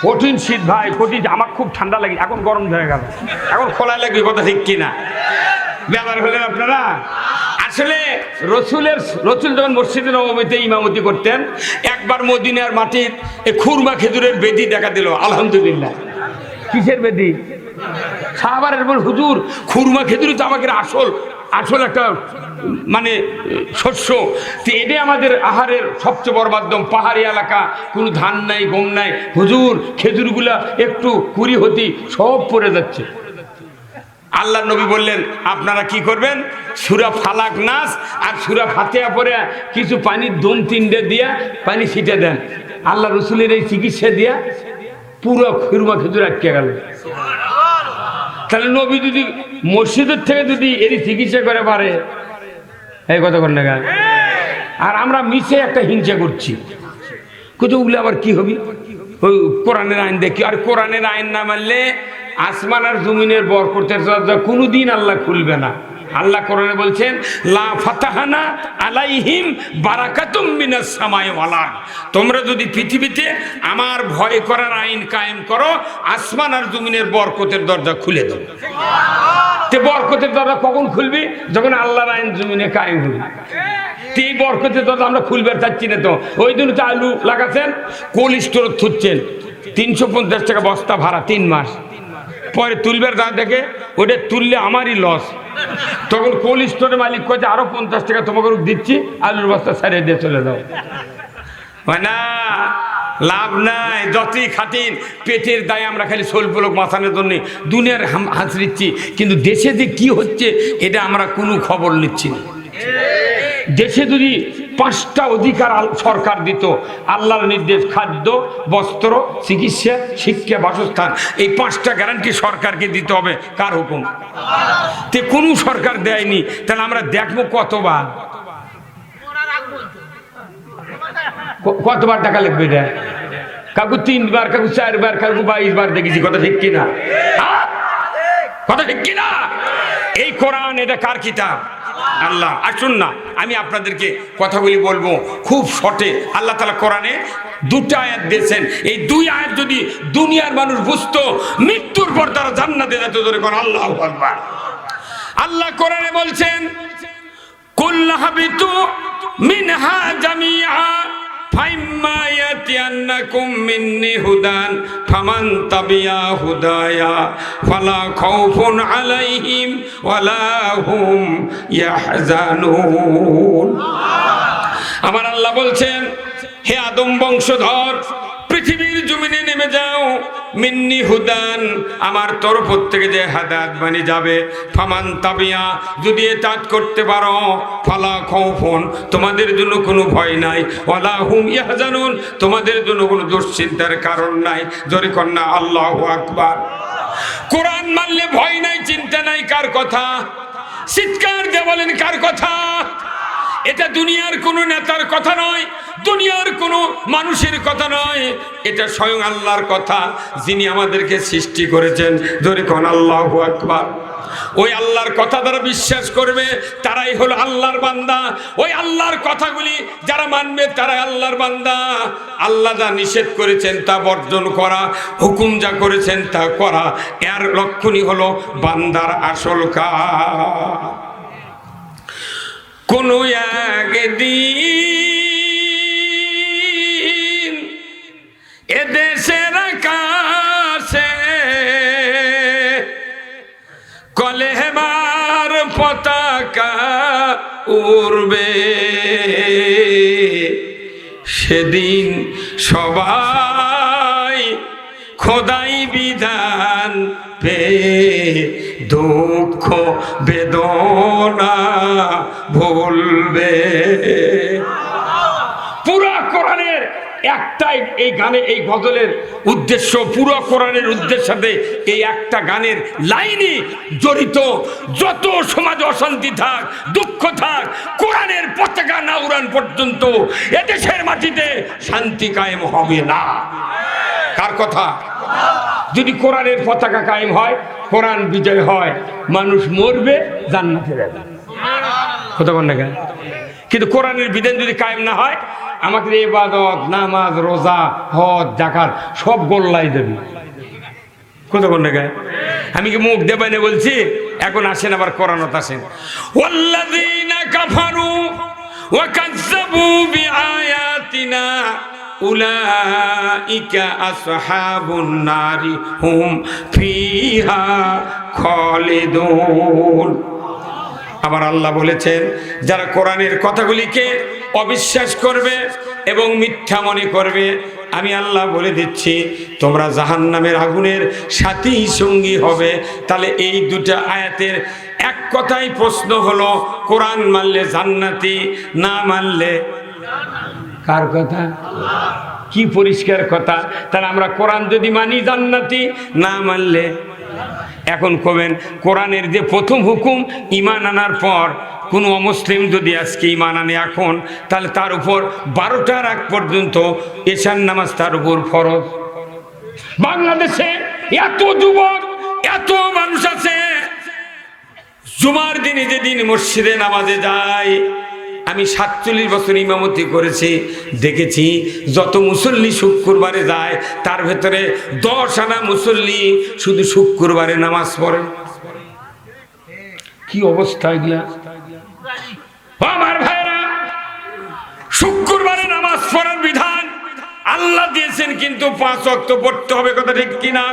কঠিন শীত ভাই, কঠিন। আমার খুব ঠান্ডা লাগে, এখন গরম হয়ে গেল, এখন খোলা লাগবে, কথা ঠিক কিনা? ব্যাপার হলেন আপনারা। আসলে রসুল যখন মসজিদে নববীতে ইমামতি করতেন, একবার মদিনার মাটির খুরমা খেজুরের বেদি দেখা দিল। আলহামদুলিল্লাহ। কিসের বেদি? সাহাবারের বল, হুজুর খুরমা খেজুর তো আমাকে আসল একটা মানে শস্য, তো এটাই আমাদের আহারের সবচেয়ে বড় মাধ্যম। পাহাড়ি এলাকা, কোনো ধান নাই, গম নাই, হুজুর খেজুরগুলা একটু কুড়ি হতি সব পড়ে যাচ্ছে। আল্লাহ নবী বললেন, আপনারা কি করবেন? সূরা ফালাক নাস আর সূরা ফাতিহা পড়ে কিছু পানির দম 3টে দিয়া পানি ছিটে দেন। আল্লাহ রসুলের এই চিকিৎসা দিয়া পুরো খুরমা খেজুর আটকে গেল। তাহলে নবী যদি মসজিদের থেকে যদি এর চিকিৎসা করে পারে, এই কথা কর না। আর আমরা মিশে একটা হিংসা করছি, কিন্তু ওগুলো আবার কি হবি? ওই কোরআনের আইন দেখি। আর কোরআনের আইন না মানলে আসমান আর জমিনের বরকতের দরজা কোনোদিন আল্লাহ খুলবে না। আল্লাহ কোরআনে বলছেন, লা ফাতাহানা আলাইহিম বারাকাতুম মিনাস সামাই ওয়াল আরদ। তোমরা যদি পৃথিবীতে আমার ভয় করার আইন কায়েম করো, আসমান আর জমিনের বরকতের দরজা খুলে দাও। তে বরকতের দরজা কখন খুলবি? যখন আল্লাহর আইন জমিনে কায়েম হবে। এই বরকতের দরজা আমরা খুলবে চাচ্ছি না। তো ওই দিন তো আলু লাগাচ্ছেন, কোল্ড স্টোরে থুচ্ছেন, 350 টাকা বস্তা ভাড়া 3 মাস পরে তুলবার দাম দেখে ওটা তুললে আমারই লস। তখন কোল্ড স্টোরের মালিক কয়েছে আরো 50 টাকা তোমাকে দিচ্ছি, আলুর বস্তা ছাড়িয়ে দিয়ে চলে যাও। না, লাভ নাই। যতই খাটিন পেটের দায়ে আমরা খালি সোলপলক মাথানোর জন্য দুনিয়ার হাঁস দিচ্ছি, কিন্তু দেশে যে কি হচ্ছে এটা আমরা কোনো খবর নিচ্ছি না। দেশে যদি 5টা অধিকার সরকার দিত, আল্লাহর নির্দেশ, খাদ্য, বস্ত্র, চিকিৎসা, শিক্ষা, বাসস্থান, এই 5টা গ্যারান্টি সরকারকে দিতে হবে। কার হুকুম? তে কোনো সরকার দেয়নি, তাহলে আমরা দেখবো কতবার টাকা লাগবে দেয়? কাকু 3 বার, কাকু 4 বার, কাকু 22 বার দেখেছি। কথা ঠিক কিনা? কথা ঠিক কিনা? এই কোরআন এটা কার কিতাব? আল্লাহ। আসুন না, আমি আপনাদেরকে কথাগুলি বলবো খুব শর্টে। আল্লাহ তাআলা কোরআনে 2টা আয়াত দিয়েছেন। এই 2 আয়াত যদি দুনিয়ার মানুষ বুঝতো, মৃত্যুর পর তারা জান্নাতে যেত। ধরে কোন আল্লাহু আকবার। আল্লাহ কোরআনে বলছেন, কুল হাবিতু মিনহা জামিআ ফাইম্মা ইয়াতিয়ান্নাকুম মিন্নি হুদান ফামান তাবিয়া হুদায়া ফালা খাউফুন আলাইহিম ওয়ালা হুম ইয়াহজানুন। আমার আল্লাহ বলছেন, হে আদম বংশধর, পৃথিবীর জমিনে নেমে যাও, মিন্নি হুদান, আমার তরফ থেকে যে হাদায়াত বাণী যাবে, ফামান তাবিয়া, যদি এতাত করতে পারো, ফালা খাউফুন, তোমাদের জন্য কোনো ভয় নাই, ওয়ালা হুম ইয়াহজানুন, তোমাদের জন্য কোনো দুশ্চিন্তার কারণ নাই। জোরে কন্যা আল্লাহু আকবার। কোরআন মানলে ভয় নাই, চিন্তা নাই। কার কথা? চিৎকার দিয়ে বলেন, কার কথা? এটা দুনিয়ার কোনো নেতার কথা নয়, দুনিয়ার কোনো মানুষের কথা নয়, এটা স্বয়ং আল্লাহর কথা, যিনি আমাদেরকে সৃষ্টি করেছেন। ধরে কোন আল্লাহু আকবার। ওই আল্লাহর কথা যারা বিশ্বাস করবে তারাই হলো আল্লাহর বান্দা। ওই আল্লাহর কথাগুলি যারা মানবে তারাই আল্লাহর বান্দা। আল্লাহ যা নিষেধ করেছেন তা বর্জন করা, হুকুম যা করেছেন তা করা, এর লক্ষণই হলো বান্দার আসল কাজ। কোন একদিন এদেশের আকাশে কলেমার পতাকা উড়বে, সেদিন সবাই খোদাই বিধান পে দুঃখ বেদনা ভুলবে। পুরো কোরআনের একটাই, এই গানে, এই গজলের উদ্দেশ্য, পুরো কোরআনের উদ্দেশ্যের সাথে এই একটা গানের লাইনই জড়িত। যত সমাজ অশান্তি থাক, দুঃখ থাক, কোরআনের পতাকা না উড়ান পর্যন্ত এদেশের মাটিতে শান্তি কায়েম হবে না। কার কথা? যদি কোরআনের পতাকা কায়েম হয়, কোরআন বিজয় হয়, মানুষ মরবে, জান্নাতে যাবে। কথা বল না কেন? কিন্তু কোরআনের বিধান যদি কায়েম না হয়, আমাদের ইবাদত, নামাজ, রোজা, হজ, যাকাত সব গোল্লাই দেবে। কথা বল না কেন? আমি কি মুখ দেবানে বলছি? এখন আসেন আবার কোরআনত আসেন। ওয়াল্লাযীনা কাফারু ওয়া কাযযাবু বিআয়াতিনা উলাইকা আসহাবুন নারি হুম ফিহা খালিদুন। আবার আল্লাহ বলেছেন, যারা কোরআনের কথাগুলিকে অবিশ্বাস করবে এবং মিথ্যা মনে করবে, আমি আল্লাহ বলে দিচ্ছি তোমরা জাহান্নামের আগুনের সাথী সঙ্গী হবে। তাহলে এই 2টা আয়াতের এক কথাই প্রশ্ন হলো, কোরআন মানলে জান্নাতি, না মানলে? কার কথা? কি পরিষ্কার কথা। তাহলে আমরা কোরআন যদি মানি জান্নাতি, না মানলে? এখন কবেন, কোরআনের যে প্রথম হুকুম ঈমান আনার পর কোনো অমুসলিম যদি আজকে ঈমান আনে এখন, তাহলে তার উপর 12টার আগ পর্যন্ত এশার নামাজ তার উপর ফরজ। বাংলাদেশে এত যুবক, এত মানুষ আছে, জুমার দিনে যেদিন মসজিদে নামাজে যায়, আমি 47 বছর ইমামতি করেছি, দেখেছি যত মুসল্লি শুক্রবারে যায় তার ভেতরে 10 আনা মুসল্লি শুধু শুক্রবারে নামাজ পড়ে। কি অবস্থা এগুলা আমার ভাইরা! শুক্রবারে নামাজ পড়ার বিধান আল্লাহ দিয়েছেন, কিন্তু 5 ওয়াক্ত পড়তে হবে। কথা ঠিক কিনা?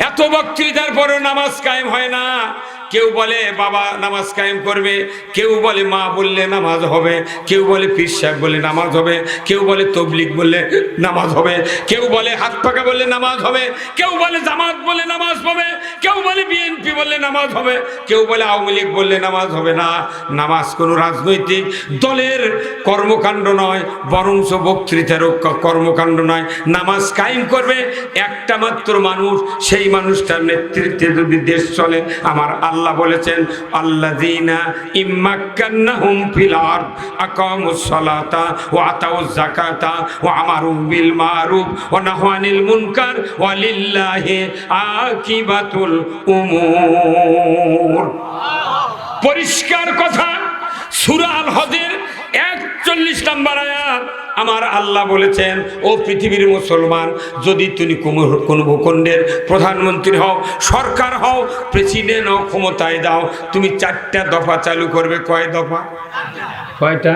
এত বক্তৃতার পরেও নামাজ কায়েম হয় না। কেউ বলে বাবা নামাজ কায়েম করবে, কেউ বলে মা বললে নামাজ হবে, কেউ বলে পীর সাহেব বলে নামাজ হবে, কেউ বলে তবলিগ বললে নামাজ হবে, কেউ বলে হাত পাকা বললে নামাজ হবে, কেউ বলে জামাত বলে নামাজ হবে, কেউ বলে বিএনপি বললে নামাজ হবে, কেউ বলে আওয়ামী লীগ বললে নামাজ হবে না। নামাজ কোনো রাজনৈতিক দলের কর্মকাণ্ড নয়, বরঞ্চ বক্তৃতার কর্মকাণ্ড নয়। নামাজ কায়েম করবে একটা মাত্র মানুষ, সেই মানুষটার নেতৃত্বে যদি দেশ চলে। আমার আল্লাহ বলেছেন আল্লাযীনা ইম্মাক্কান্নাহুম ফিল আরদ আকামুস সালাতা ওয়া আতাউয যাকাতা ওয়া আমারু বিল মারুফ ওয়া নাহাউ আনিল মুনকার ওয়া লিল্লাহি আকিবাতুল উমুর। পরিষ্কার কথা, সূরা আল হজের 41 নম্বর আয়াত। আমার আল্লাহ বলেছেন, ও পৃথিবীর মুসলমান, যদি তুমি কোন ভূখণ্ডের প্রধানমন্ত্রী হও, সরকার হও, প্রেসিডেন্ট হও, ক্ষমতায় দাও, তুমি 4টা দফা চালু করবে। কয় দফা? কয়টা?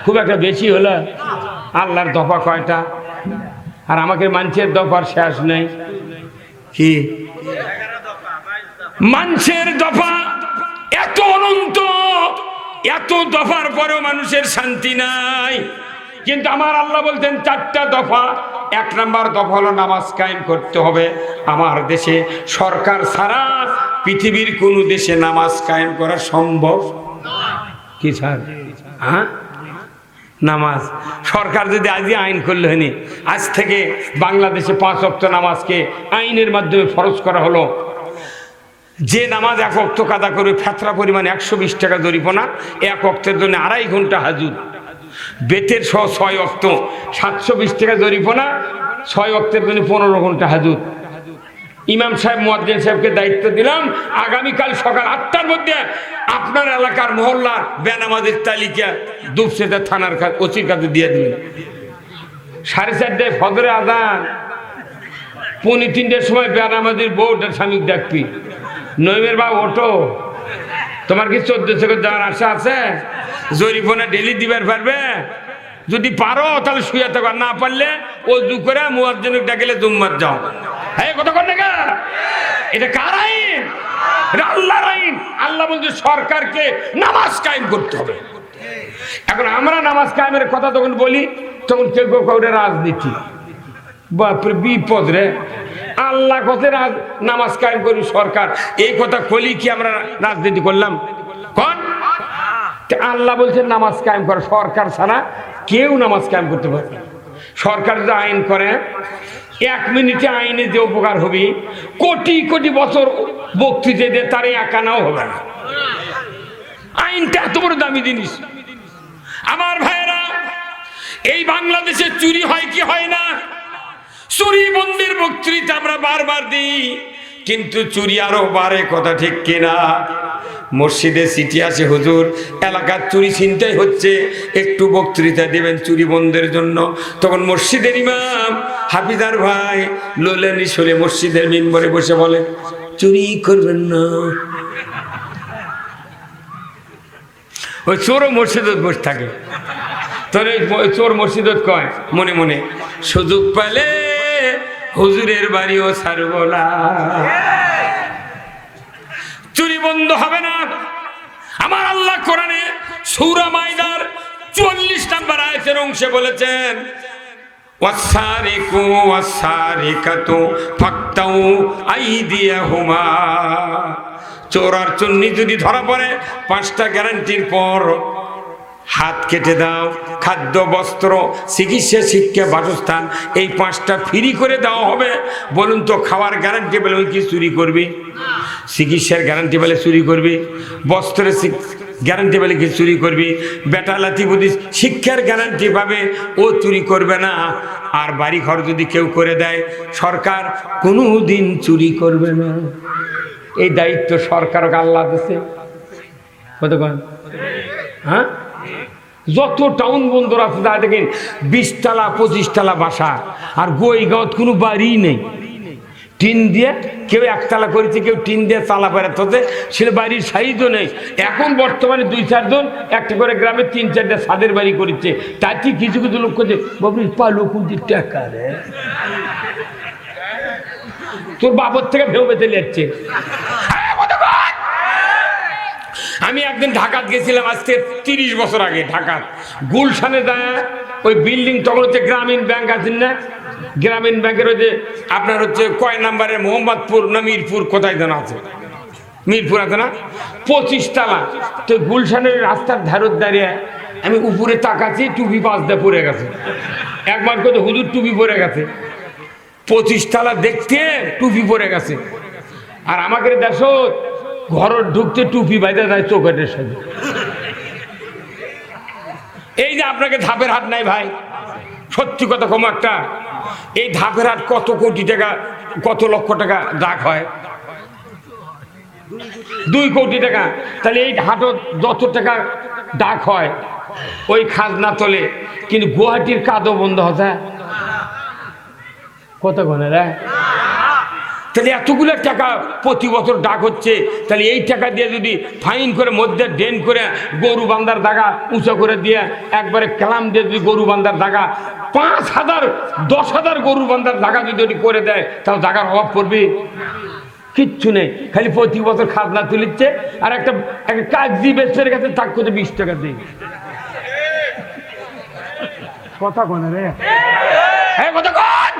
খুব একটা বেশি হলো। আল্লাহর দফা কয়টা? আর আমাকে মানুষের দফার শেষ নেই। কি মানুষের দফা এত অনন্ত, এত দফার পরেও মানুষের শান্তি নাই। কিন্তু আমার আল্লাহ বলতেন 4টা দফা। 1 নম্বর দফা হলো নামাজ কায়েম করতে হবে। আমার দেশে সরকার ছাড়া পৃথিবীর কোন দেশে নামাজ কায়েম করা সম্ভব কি স্যার? হ্যাঁ, নামাজ সরকার যদি আজই আইন করলে হয়নি, আজ থেকে বাংলাদেশে 5 ওয়াক্ত নামাজকে আইনের মাধ্যমে ফরজ করা হলো। যে নামাজ 1 ওয়াক্ত কাদা করবে ফেতরা পরিমাণ 120 টাকা জরিমানা, 1 ওয়াক্তের জন্য 2.5 ঘন্টা হাজুর, বেতের সহ 6 ওয়াক্ত 720 টাকা জরিমানা, 6 ওয়াক্তের জন্য 15 ঘন্টা হাজুর। ইমাম সাহেব মুয়াজ্জিন সাহেবকে দায়িত্ব দিলাম, আগামীকাল সকাল 8টার মধ্যে আপনার এলাকার মহল্লার বেনামাজের তালিকা দুপসেতে থানার ওসির কাছে দিয়ে দিবেন। 4:30টায় ফজরে আযান, 2:45টার সময় বেনামাজির বউটার স্বামী ডাকবি, নইমের বা ওঠো, তোমার কি 1400 করে যাওয়ার আশা আছে? জরিমানা ডেলি দিবার পারবে? যদি পারো তাহলে শুয়ে থাকো, না পারলে ওযু করে মুয়াজ্জিনকে ডাকলে জুম্মার যাও। এই কথা কর না, এটা কার আইন? এটা আল্লাহর আইন। আল্লাহ বলছে সরকারকে নামাজ কায়েম করতে হবে। এখন আমরা নামাজ কায়েমের কথা যখন বলি, তখন কেউ কেউ কাউরে রাজনীতি, বাপরে বিপদ রে। আল্লাহ কথা নামাজ কায়েম করি সরকার, এই কথা কলি কি আমরা রাজনীতি করলাম? কোন আল্লাহ বলছেন নামাজ কায়েম করে, সরকার ছাড়া কেউ নামাজ কায়েম করতে পারবে না। সরকার যদি আইন করে, 1 মিনিটে আইনে যে উপকার হবে, কোটি কোটি বছর বক্তৃতা দিয়ে তার একানাও হবে না। আইনটা এত বড় দামি জিনিস। আমার ভাইরা, এই বাংলাদেশে চুরি হয় কি হয় না? চুরি বন্ধের বক্তৃতা আমরা বারবার দিই, কিন্তু চুরি আরো বাড়ে, কথা ঠিক কিনা? মসজিদে চিঠি আসে, হুজুর এলাকার চুরি ছিনতাই হচ্ছে, একটু বক্তৃতা দেবেন চুরি বন্ধের জন্য। তখন মসজিদের ইমাম হাফিজার ভাই লোলেনি সরে মসজিদের মিম্বরে বসে বলে, চুরি করবেন না। ওই চোরও মসজিদত বসে থাকে। তোর চোর মসজিদত কয় মনে মনে, সুযোগ পেলে হুজুরের বাড়িও ছাড়ব না। চুরি বন্ধ হবে না। আমার আল্লাহ কোরআনে সূরা মাইদার 44 নম্বর আয়াতের অংশে বলেছেন, ওয়াসারিকু ওয়াসারিকাতু ফাকতাউ আইদিয়াহুমা। চোর আর চুন্নি যদি ধরা পড়ে, 5টা গ্যারান্টির পর হাত কেটে দাও। খাদ্য, বস্ত্র, চিকিৎসা, শিক্ষা, বাসস্থান, এই 5টা ফ্রি করে দেওয়া হবে। বলুন তো, খাওয়ার গ্যারান্টি পেলে ওই কি চুরি করবি? চিকিৎসার গ্যারান্টি পেলে চুরি করবি? বস্ত্রের গ্যারান্টি পেলে কি চুরি করবি? বেটা লাথি বুদ্ধি শিক্ষার গ্যারান্টি পাবে, ও চুরি করবে না। আর বাড়ি ঘর যদি কেউ করে দেয়, সরকার কোনো দিন চুরি করবে না। এই দায়িত্ব সরকারকে আল্লাহ দিচ্ছে। কতক্ষণ? হ্যাঁ, যত টাউন বন্দর আছে তা দেখেন 20 তলা 25 তলা বাসা, আর গোইগাঁৱত কোনো বাড়ি নেই। টিন দিয়ে কেউ 1 তলা করেছে, কেউ টিন দিয়ে চালা বেড়াতে, সে বাড়ির সাইজও নেই। এখন বর্তমানে 2-4 জন একটা করে গ্রামে 3-4টা ছাদের বাড়ি করেছে। তাতে কিছু কিছু লোক করছে, বাবু পালো কোনটি টাকা রে, তোর বাবর থেকে ভেউ বেঁচে যাচ্ছে। আমি একদিন ঢাকাত গেছিলাম, আজকে 30 বছর আগে। ঢাকাত গুলশানে যায় ওই বিল্ডিং, তখন হচ্ছে গ্রামীণ ব্যাংক আছেন না, গ্রামীণ ব্যাংকের ওই যে আপনার হচ্ছে কয় নাম্বারে মোহাম্মদপুর না মিরপুর, কোথায় যেন আছে, মিরপুর আছে না, 25 তলা। তো গুলশানের রাস্তার ধারত দাঁড়িয়ে আমি উপরে তাকাচ্ছি, টুপি পাশ দিয়ে পড়ে গেছে। একবার কত হুজুর টুপি পরে গেছে, 25 তলা দেখতে টুপি পরে গেছে। আর আমাকে দেখো ঘর ঢুকতে টুপি বাইরে যায় চোখের সাথে। এই যে আপনাকে ধাপের হাট নাই ভাই, সত্যি কথা কম একটা, এই ধাপের হাট কত কোটি টাকা, কত লক্ষ টাকা ডাক হয়, 2 কোটি টাকা। তাহলে এই হাটও যত টাকা ডাক হয় ওই খাজনা তোলে, কিন্তু গুয়াহাটির কাদও বন্ধ হচ্ছে কত গণে রে। তাহলে এতগুলো টাকা প্রতি বছর ডাক হচ্ছে, তাহলে এই টাকা দিয়ে যদি ফাইন করে মধ্যে ড্রেন করে গরু বান্ধার দাগা উঁচু করে দিয়ে একবারে ক্যালাম দিয়ে যদি গরু বান্ধার দাগা 5,000 10,000 গরু বান্ধার দাগা যদি করে দেয়, তাহলে জায়গার অভাব পড়বে কিচ্ছু নেই। খালি প্রতি বছর খাজনা তুলিচ্ছে। আর একটা কাগজি বেচের কাছে তাক করে 20 টাকা দিই, কথা কোনে রে, হ্যাঁ কথা কোন।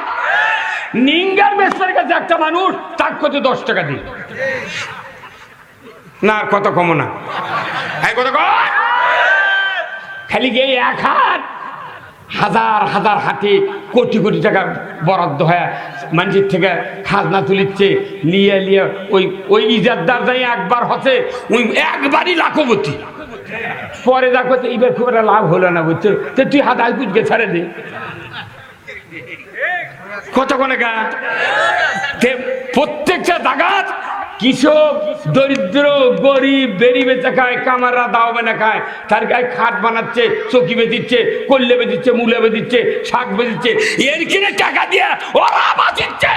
নিঙ্গার বেচের কাছে একটা মানুষ তাক করতে 10 টাকা দিই না, আর কত কম না, হ্যাঁ কথা কোন। খালি গিয়ে এক হাট হাজার হাজার হাতে কোটি কোটি টাকা বরাদ্দ হয়ে মানুষের থেকে খাজনা তুলিচ্ছে, লিয়ে লিয়ে ওই ইজারদার যাই একবার হচ্ছে, ওই একবারই লাখপতি। পরে দেখো এইবার খুব একটা লাভ হলো না, বুঝছো, তো তুই হাত আইকুচকে ছেড়ে দে, কতক্ষণে গা। প্রত্যেকটা জাগাত কৃষক, দরিদ্র, গরিব, বেরি বেচা খায়, কামাররা দাও বেনা খায়, তার গায়ে খাট বানাচ্ছে, চকি বেঁধিচ্ছে, কল্লে বেঁধিচ্ছে, মূলে বেঁধিচ্ছে, শাক বেঁধিচ্ছে, এর কিনে টাকা দিয়ে ওরা বাঁচিচ্ছে।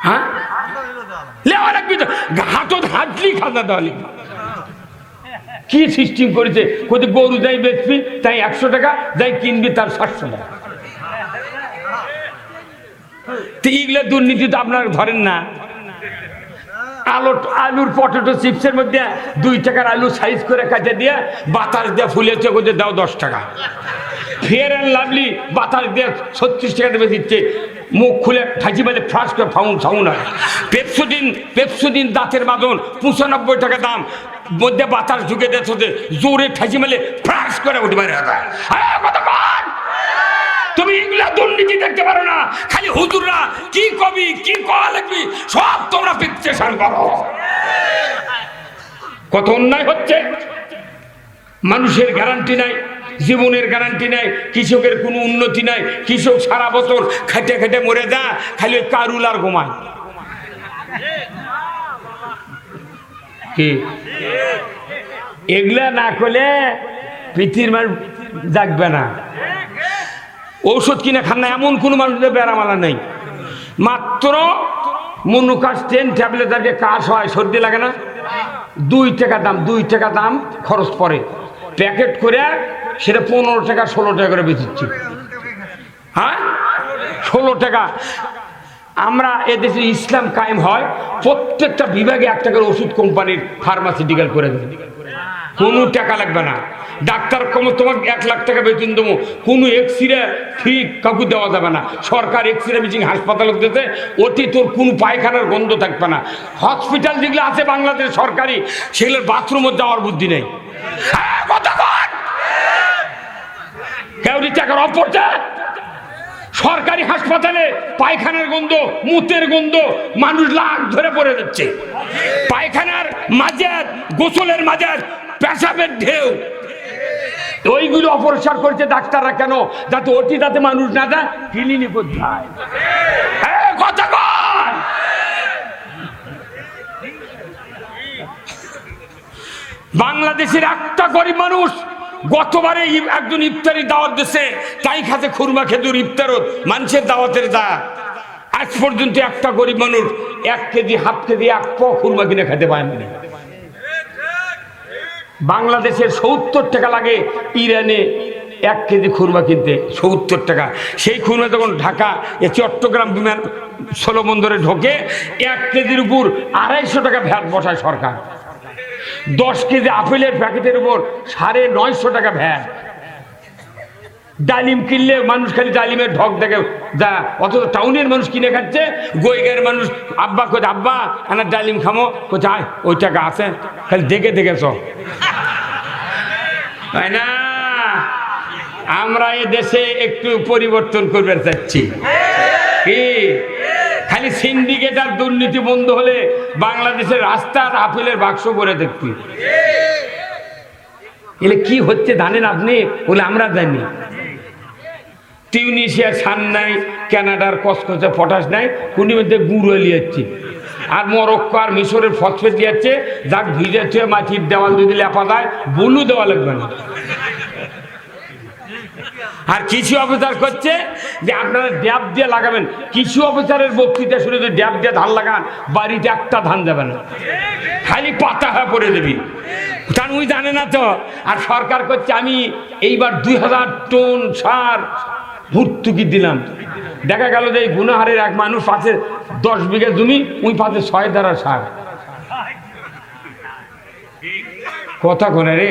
হ্যাঁ লেওয়া রাখবি তো, হাতত হাতলি খাজনা দেওয়া লিখবি। কি সিস্টেম করেছে, কোথায় গরু যাই বেচবি তাই 100 টাকা, যাই কিনবি তার 700 টাকা। এইগুলা দুর্নীতি তো আপনারা ধরেন না। আলুর পটেটো চিপসের মধ্যে 2 টাকার আলু সাইজ করে কাটে দিয়ে বাতাস দিয়ে ফুলেছে, কোথায় দাও 10 টাকা। ফেয়ার অ্যান্ড লাভলি বাতাস দিয়ে 36 টাকা দেবে দিচ্ছে, মুখ খুলে ঠাঁচি মেলে ফ্রাস করে ফাউন ফাউন হয়। পেপসোদিন দাঁতের বাঁধন 95 টাকা দাম, মধ্যে বাতাস ঢুকে দিচ্ছে, জোরে ঠাঁচি মেলে ফ্রাস করে উঠে বেড়ে যায়। তুমি এগুলা দুর্নীতি দেখতে পারো না, খালি হুজুররা কি কবি কি কওয়া লাগবি সব তোমরা ফিক্সেশন করো। কত অন্যায় হচ্ছে, মানুষের গ্যারান্টি নাই, জীবনের গ্যারান্টি নাই, কৃষকের কোনো উন্নতি নাই। কৃষক সারা বছর খেটে খেটে মরে যা, খালি ওই কারুল আর ঘুমায়। কি এগুলা না করলে পৃথিবীর মানুষ জাগবে না। ঔষধ কিনে খান না এমন কোনো মানুষের বেড়ামালা নেই, মাত্র মনুকাস 10 ট্যাবলেট আর কাশ হয়, সর্দি লাগে না, 2 টাকা দাম, 2 টাকা দাম খরচ পড়ে। প্যাকেট করে সেটা 15 টাকা 16 টাকা করে বেচিচ্ছি। হ্যাঁ 16 টাকা। আমরা এদেশে ইসলাম কায়েম হয়, প্রত্যেকটা বিভাগে 1 টাকার ওষুধ কোম্পানির ফার্মাসিউটিক্যাল করে দেবে, কোনো টাকা লাগবে না। ডাক্তার কম তোমাকে 1 লাখ টাকা বেতন দেবো, কোনো এক্সরে ফি কাউকে দেওয়া যাবে না। সরকার এক্সরে মেশিন হাসপাতালে দিতে, ওটি তোর কোনো পায়খানার গন্ধ থাকবে না। হসপিটাল যেগুলো আছে বাংলাদেশ সরকারি, সেগুলোর বাথরুমে যাওয়ার বুদ্ধি নেই। কেউ টাকার অপরটা সরকারি হাসপাতালে পায়খানার গন্ধ, মুতের গন্ধ, মানুষ লাখ ধরে পড়ে যাচ্ছে। পায়খানার মাঝে, গোসলের মাঝে পেশাবের ঢেউ, ওইগুলো অপরিষ্কার করছে ডাক্তাররা। কেন? যাতে ওটি যাতে মানুষ না যায়, ক্লিনিক কোথায় কথা কর। বাংলাদেশের একটা গরিব মানুষ গতবারে একজন ইফতারি দাওয়াত দিছে, তাই খাতে খুরমা খেজুর ইফতারত মানুষের দাওয়াতের দা। আজ পর্যন্ত একটা গরিব মানুষ 1 কেজি, হাফ কেজি, 1 প খুরমা কিনে খেতে পারেনি। বাংলাদেশের 70 টাকা লাগে ইরানে 1 কেজি খুরমা কিনতে 70 টাকা। সেই খুরমা তখন ঢাকা চট্টগ্রাম বিমান স্থলবন্দরে ঢোকে 1 কেজির উপর 250 টাকা ভ্যাট বসায় সরকার। 10 কেজি আপেলের প্যাকেটের উপর 950 টাকা ভ্যাট। ডালিম কিনলে মানুষ খালি ডালিমের ঢক দেখে যা, অথচ টাউনের মানুষ কিনে খাচ্ছে। গোয়েগার মানুষ আব্বা কোথায়, আব্বা আমার ডালিম খামো, কোথায় ওই টাকা আছে, খালি দেখে দেখেছ তাই না? আমরা এ দেশে একটু পরিবর্তন করতে চাচ্ছি কি? খালি সিন্ডিকেট আর দুর্নীতি বন্ধ হলে বাংলাদেশের রাস্তার আপেলের বাক্স করে দেখবি। এলে কি হচ্ছে জানেন আপনি? বলে আমরা জানি। টিউনিশিয়ার সান নাই, কানাডার কসকসে পটাশ নাই, কোনটির মধ্যে গুঁড়ো লিয়াচ্ছে। আর মরক্কো আর মিশরের ফসফেট দিয়েছে, যাক ভিজেছে মাটির দেওয়াল যদি লেপা যায় বুলু দেওয়া লাগবে না। আর কৃষি অফিসার করছে যে আপনারা ড্যাব দিয়ে লাগাবেন। কৃষি অফিসারের বক্তৃতা শুনে যদি ড্যাব দিয়ে ধান লাগান, বাড়িতে একটা ধান যাবে না, খালি পাতা হয়ে পড়ে দেবি। কারণ ওই জানে না তো। আর সরকার করছে আমি এইবার 2000 টন সার ভর্তুকি দিলাম। দেখা গেল যে এই গুনাহারের এক মানুষ পাশে 10 বিঘা জমি, ওই পাশে 6 ধারা সার। কথা কোনে রে?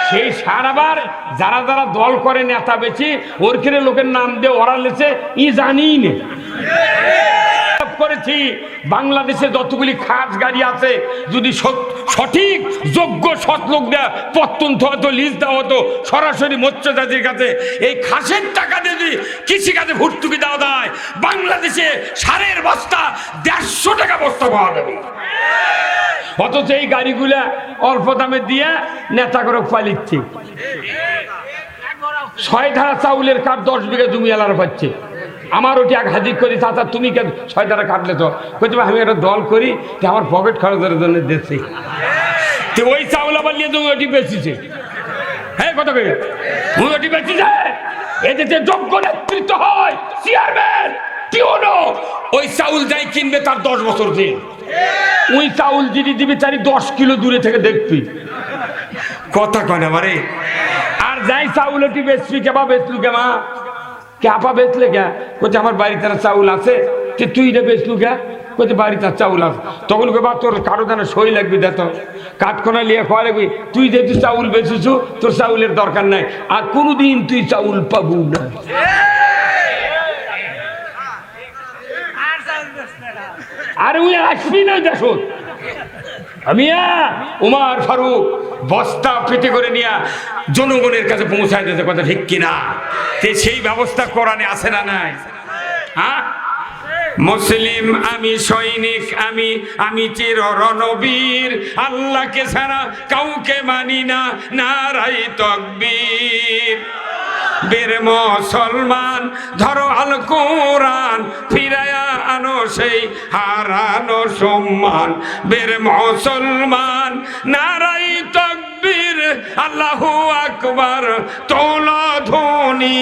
সেই সার আবার যারা যারা দল করে নেতা বেশি ওর খেলে লোকের নাম দিয়ে ওরা লেছে, ই জানি না করেছি। বাংলাদেশে যতগুলি খাস গাড়ি আছে, যদি সঠিক যোগ্য সৎ লোক দেয়া প্রত্যন্ত হতো, লিজ দেওয়া হতো সরাসরি মৎস্যজাতির কাছে, এই খাসের টাকা দিয়ে যদি কৃষিকাজে ভর্তুকি দেওয়া যায়, বাংলাদেশে সারের বস্তা 150 টাকা বস্তা পাওয়া যাবে। অথচ এই গাড়িগুলা অল্প দামে দিয়ে নেতা করে পালিচ্ছে। 6 ধারা চাউলের কাঠ 10 বিঘা জমি এলার পাচ্ছে। আমার ওটি এক হাজির করি, চাচা তুমি কেন 6 ধারা কাটলে? তো বলছি আমি একটা দল করি, আমার পকেট খরচের জন্য দিচ্ছি। তো ওই চাউল আবার নিয়ে তুমি ওটি বেচিছে। হ্যাঁ কথা কই, ওটি বেচিছে। এতে যোগ্য নেতৃত্ব হয়, চেয়ারম্যান টিওনো, ওই চাউল যাই কিনবে তার 10 বছর দিন। ওই চাউল যদি দিবি তারি 10 কিলো দূরে থেকে দেখবি। কথা কয় না মারে। আর যাই চাউল ওটি বেচবি, কেবা বেচলু কেমা কে আপা বেচলে কে? কোথায় আমার বাড়িতে চাউল আছে। তুই রে বেচলু কে? কোথায় বাড়িতে চাউল আছে। তখন কে বা তোর কারো যেন সই লাগবি, দেখ কাঠকোনা লিয়ে খাওয়া লাগবি। তুই যেহেতু চাউল বেচেছু, তোর চাউলের দরকার নাই, আর কোনোদিন তুই চাউল পাবু না। আর উনি আসবি না দেশ। আমি উমার ফারুক বস্তা পেটে করে নিয়ে জনগণের কাছে পৌঁছায় দিতে, কথা ঠিক কিনা? সেই ব্যবস্থা কোরআনে আছে না নাই? হ্যাঁ, মুসলিম আমি, সৈনিক আমি, আমি চির রণবীর, আল্লাহকে ছাড়া কাউকে মানি না, নারাই তাকবীর। বীর মুসলমান ধরো আল কোরআন, ফিরায়া আনো সেই হারানো সম্মান। বীর মুসলমান নারাই তাকবীর, আল্লাহু আকবার, তোলা ধ্বনি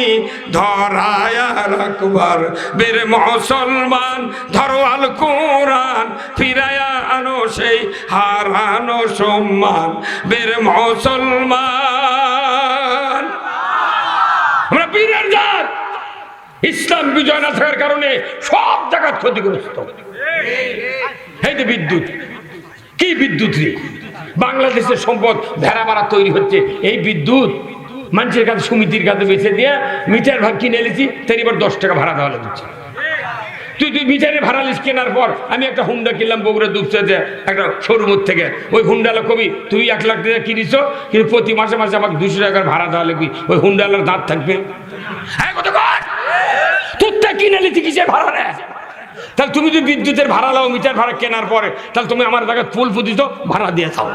ধরায়া রাখবার। বীর মুসলমান ধরো আল কোরআন, ফিরায়া আনো সেই হারানো সম্মান। বীর মুসলমান আমরা বীরের জাত। ইসলাম বিজয় না থাকার কারণে সব জায়গায় ক্ষতিগ্রস্ত। এই যে বিদ্যুৎ, কি বিদ্যুৎ রে? বাংলাদেশের সম্পদ ভেড়া মারা তৈরি হচ্ছে। এই বিদ্যুৎ মানুষের কাছে, সমিতির কাছে বেছে দিয়ে মিটার ভাগ কিনে এনেছি, তার এবার 10 টাকা ভাড়া দেওয়া লাগছে। তুই মিটারে ভাড়া লিস্ট কেনার পর আমি একটা হুন্ডা কিনলাম বগুড়া দুপচাতে একটা শোরুমের থেকে। ওই হুন্ডালা কবি তুই 1 লাখ টাকা কিনিস, কিন্তু প্রতি মাসে মাসে আমাকে 200 টাকার ভাড়া দেওয়া লাগবি। ওই হুন্ডালার দাঁত থাকবে? হ্যাঁ কত কর তুই কিনে নিতি কিসের ভাড়া নেয়? তাহলে তুমি যদি বিদ্যুতের ভাড়া লাও মিটার ভাড়া কেনার পরে, তাহলে তুমি আমার জায়গায় ফুল ফুদিত ভাড়া দিয়ে চাও।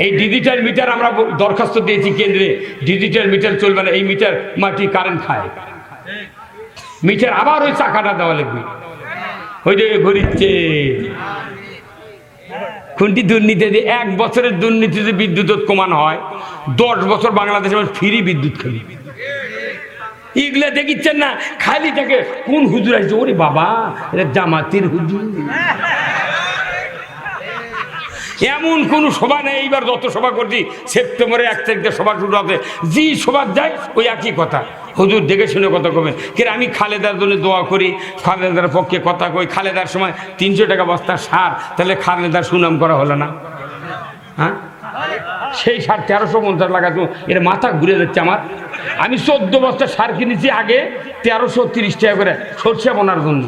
এই ডিজিটাল মিটার আমরা দরখাস্ত দিয়েছি কেন্দ্রে, ডিজিটাল মিটার চলবে না। এই মিটার মাটি কারেন্ট খায়। মিটার আবার ওই চাকাটা দেওয়া লাগবে। ওই যে ঘুরিচ্ছে খুনটি দুর্নীতি। 1 বছরের দুর্নীতি যদি বিদ্যুৎ কমানো হয়, 10 বছর বাংলাদেশে ফ্রি বিদ্যুৎ খালি। এগুলা দেখিচ্ছেন না, খালি থাকে কোন হুজুর আসছে, ওরে বাবা এটা জামাতের হুজুর। এমন কোনো সভা নেই। এইবার যত সভা করছি সেপ্টেম্বরে 1 তারিখে সভা শুরু হবে, যে সভা যায় ওই একই কথা, হুজুর দেখে শুনে কথা কবেন। কিন্তু আমি খালেদার জন্য দোয়া করি, খালেদার পক্ষে কথা কই। খালেদার সময় 300 টাকা বস্তা সার, তাহলে খালেদার সুনাম করা হলো না? হ্যাঁ, সেই সার 1350 লাগাতো, এর মাথা ঘুরে যাচ্ছে আমার। আমি 14 বস্তা সার কিনেছি আগে 1330 টাকা করে সরষে বোনার জন্য,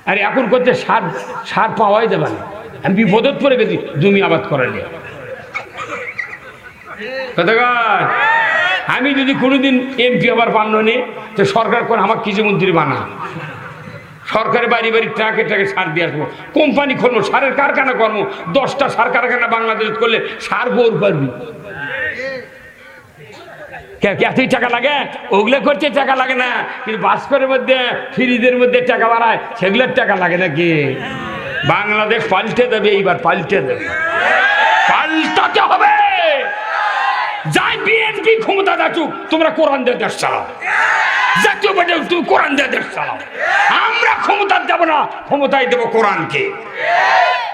আর এখন করছে সার পাওয়াই যাবে না। আমি বিপদত পড়ে গেছি জমি আবাদ করা নিয়ে। আমি যদি কোনোদিন এমপি আবার বানানো নেই, তো সরকার করে আমার কৃষি মন্ত্রী বানা, সরকারের বাড়ি বাড়ি ট্রাকে ট্রাকে সার দিয়ে আসবো, কোম্পানি খুলবো, সারের কারখানা করবো, 10টা সার কারখানা বাংলাদেশ করলে সার গৌর পারবি। এতই টাকা লাগে? ওগুলো করছে টাকা লাগে না, কিন্তু বাস্করের মধ্যে ফ্রিজের মধ্যে টাকা বাড়ায়, সেগুলোর টাকা লাগে নাকি? বাংলাদেশ পাল্টে দেবে, এইবার পাল্টে দেবে, পাল্টাতে হবে। যাই বিএনপি ক্ষমতা দাচুক, তোমরা কোরআন দিয়ে দেশ চালাও, জাতীয় পার্টি তুমি কোরআন দিয়ে দেশ চালাও। আমরা ক্ষমতা দেব না, ক্ষমতায় দেব কোরআনকে।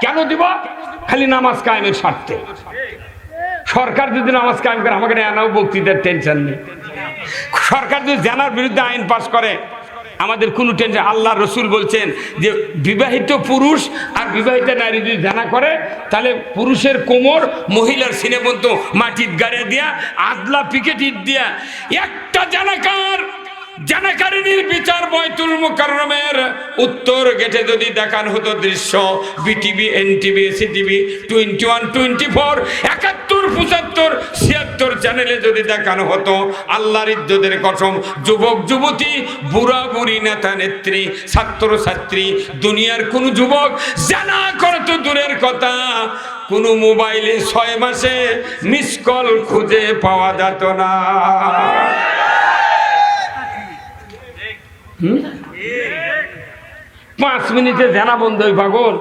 কেন দিব? খালি নামাজ কায়েমের স্বার্থে। সরকার যদি নামাজ কায়েম করে, আমাকে আনাও বক্তৃতার টেনশন নেই। সরকার যদি জানার বিরুদ্ধে আইন পাস করে, আমাদের কোনো টেনশন। আল্লাহ রসুল বলছেন যে বিবাহিত পুরুষ আর বিবাহিত নারী যদি জানা করে, তাহলে পুরুষের কোমর মহিলার সিনে পর্যন্ত মাটির গাড়ে দিয়া, আদলা পিকেটির দিয়া, একটা জানাকারিনীর বিচার বয়তুল মুকাররমের উত্তর গেটে যদি দেখানো হতো দৃশ্য, বিটিভি, এনটিভি, সিটিভি, 21, 24, 71, 75, 76 চ্যানেলে যদি দেখানো হতো, আল্লাহর ইজ্জতের কসম, যুবক যুবতী, বুড়া বুড়ি, নেতা নেত্রী, ছাত্র ছাত্রী, দুনিয়ার কোন যুবক জানা করে তো দূরের কথা, কোন মোবাইলে 6 মাসে মিস কল খুঁজে পাওয়া যেত না। 5 মিনিটে জানা বন্ধ হই পাগল।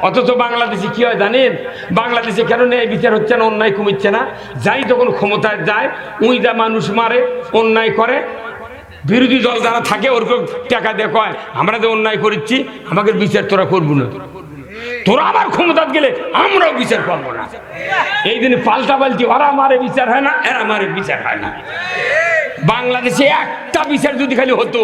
অথচ বাংলাদেশে কি হয় জানেন? বাংলাদেশে কেন ন্যায় বিচার হচ্ছে না, অন্যায় কমিচ্ছে না? যাই তখন ক্ষমতায় যায়, ওই যা মানুষ মারে, অন্যায় করে, বিরোধী দল যারা থাকে ওরকম টাকা দিয়ে কয়, আমরা যে অন্যায় করেছি আমাকে বিচার তোরা করবো না, তোরা আবার ক্ষমতা গেলে আমরাও বিচার করবো না। এই দিনে পাল্টা পাল্টি, ওরা আমারে বিচার হয় না, এরা আমারে বিচার হয় না। বাংলাদেশে একটা বিচার যদি খালি হতো,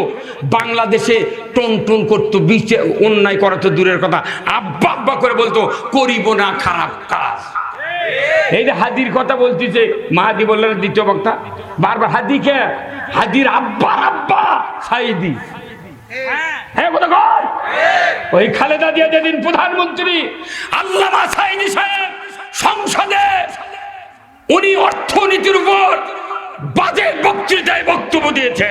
বাংলাদেশে টন টন করতো, বিচার অন্যায় করা তো দূরের কথা, আব্বা আব্বা করে বলতো করিব না খারাপ কাজ। এই যে হাদির কথা বলতেছে, মাহাদি বললেন দ্বিতীয় বক্তা, বারবার হাদিকে, হাদির আব্বার আব্বা সাইদি। হ্যাঁ কথা কর। ওই খালেদা জিয়া যেদিন প্রধানমন্ত্রী, আল্লামা সাইদি সাহেব সংসদে উনি অর্থনীতির উপর বাজে বক্তৃতায় বক্তব্য দিয়েছে।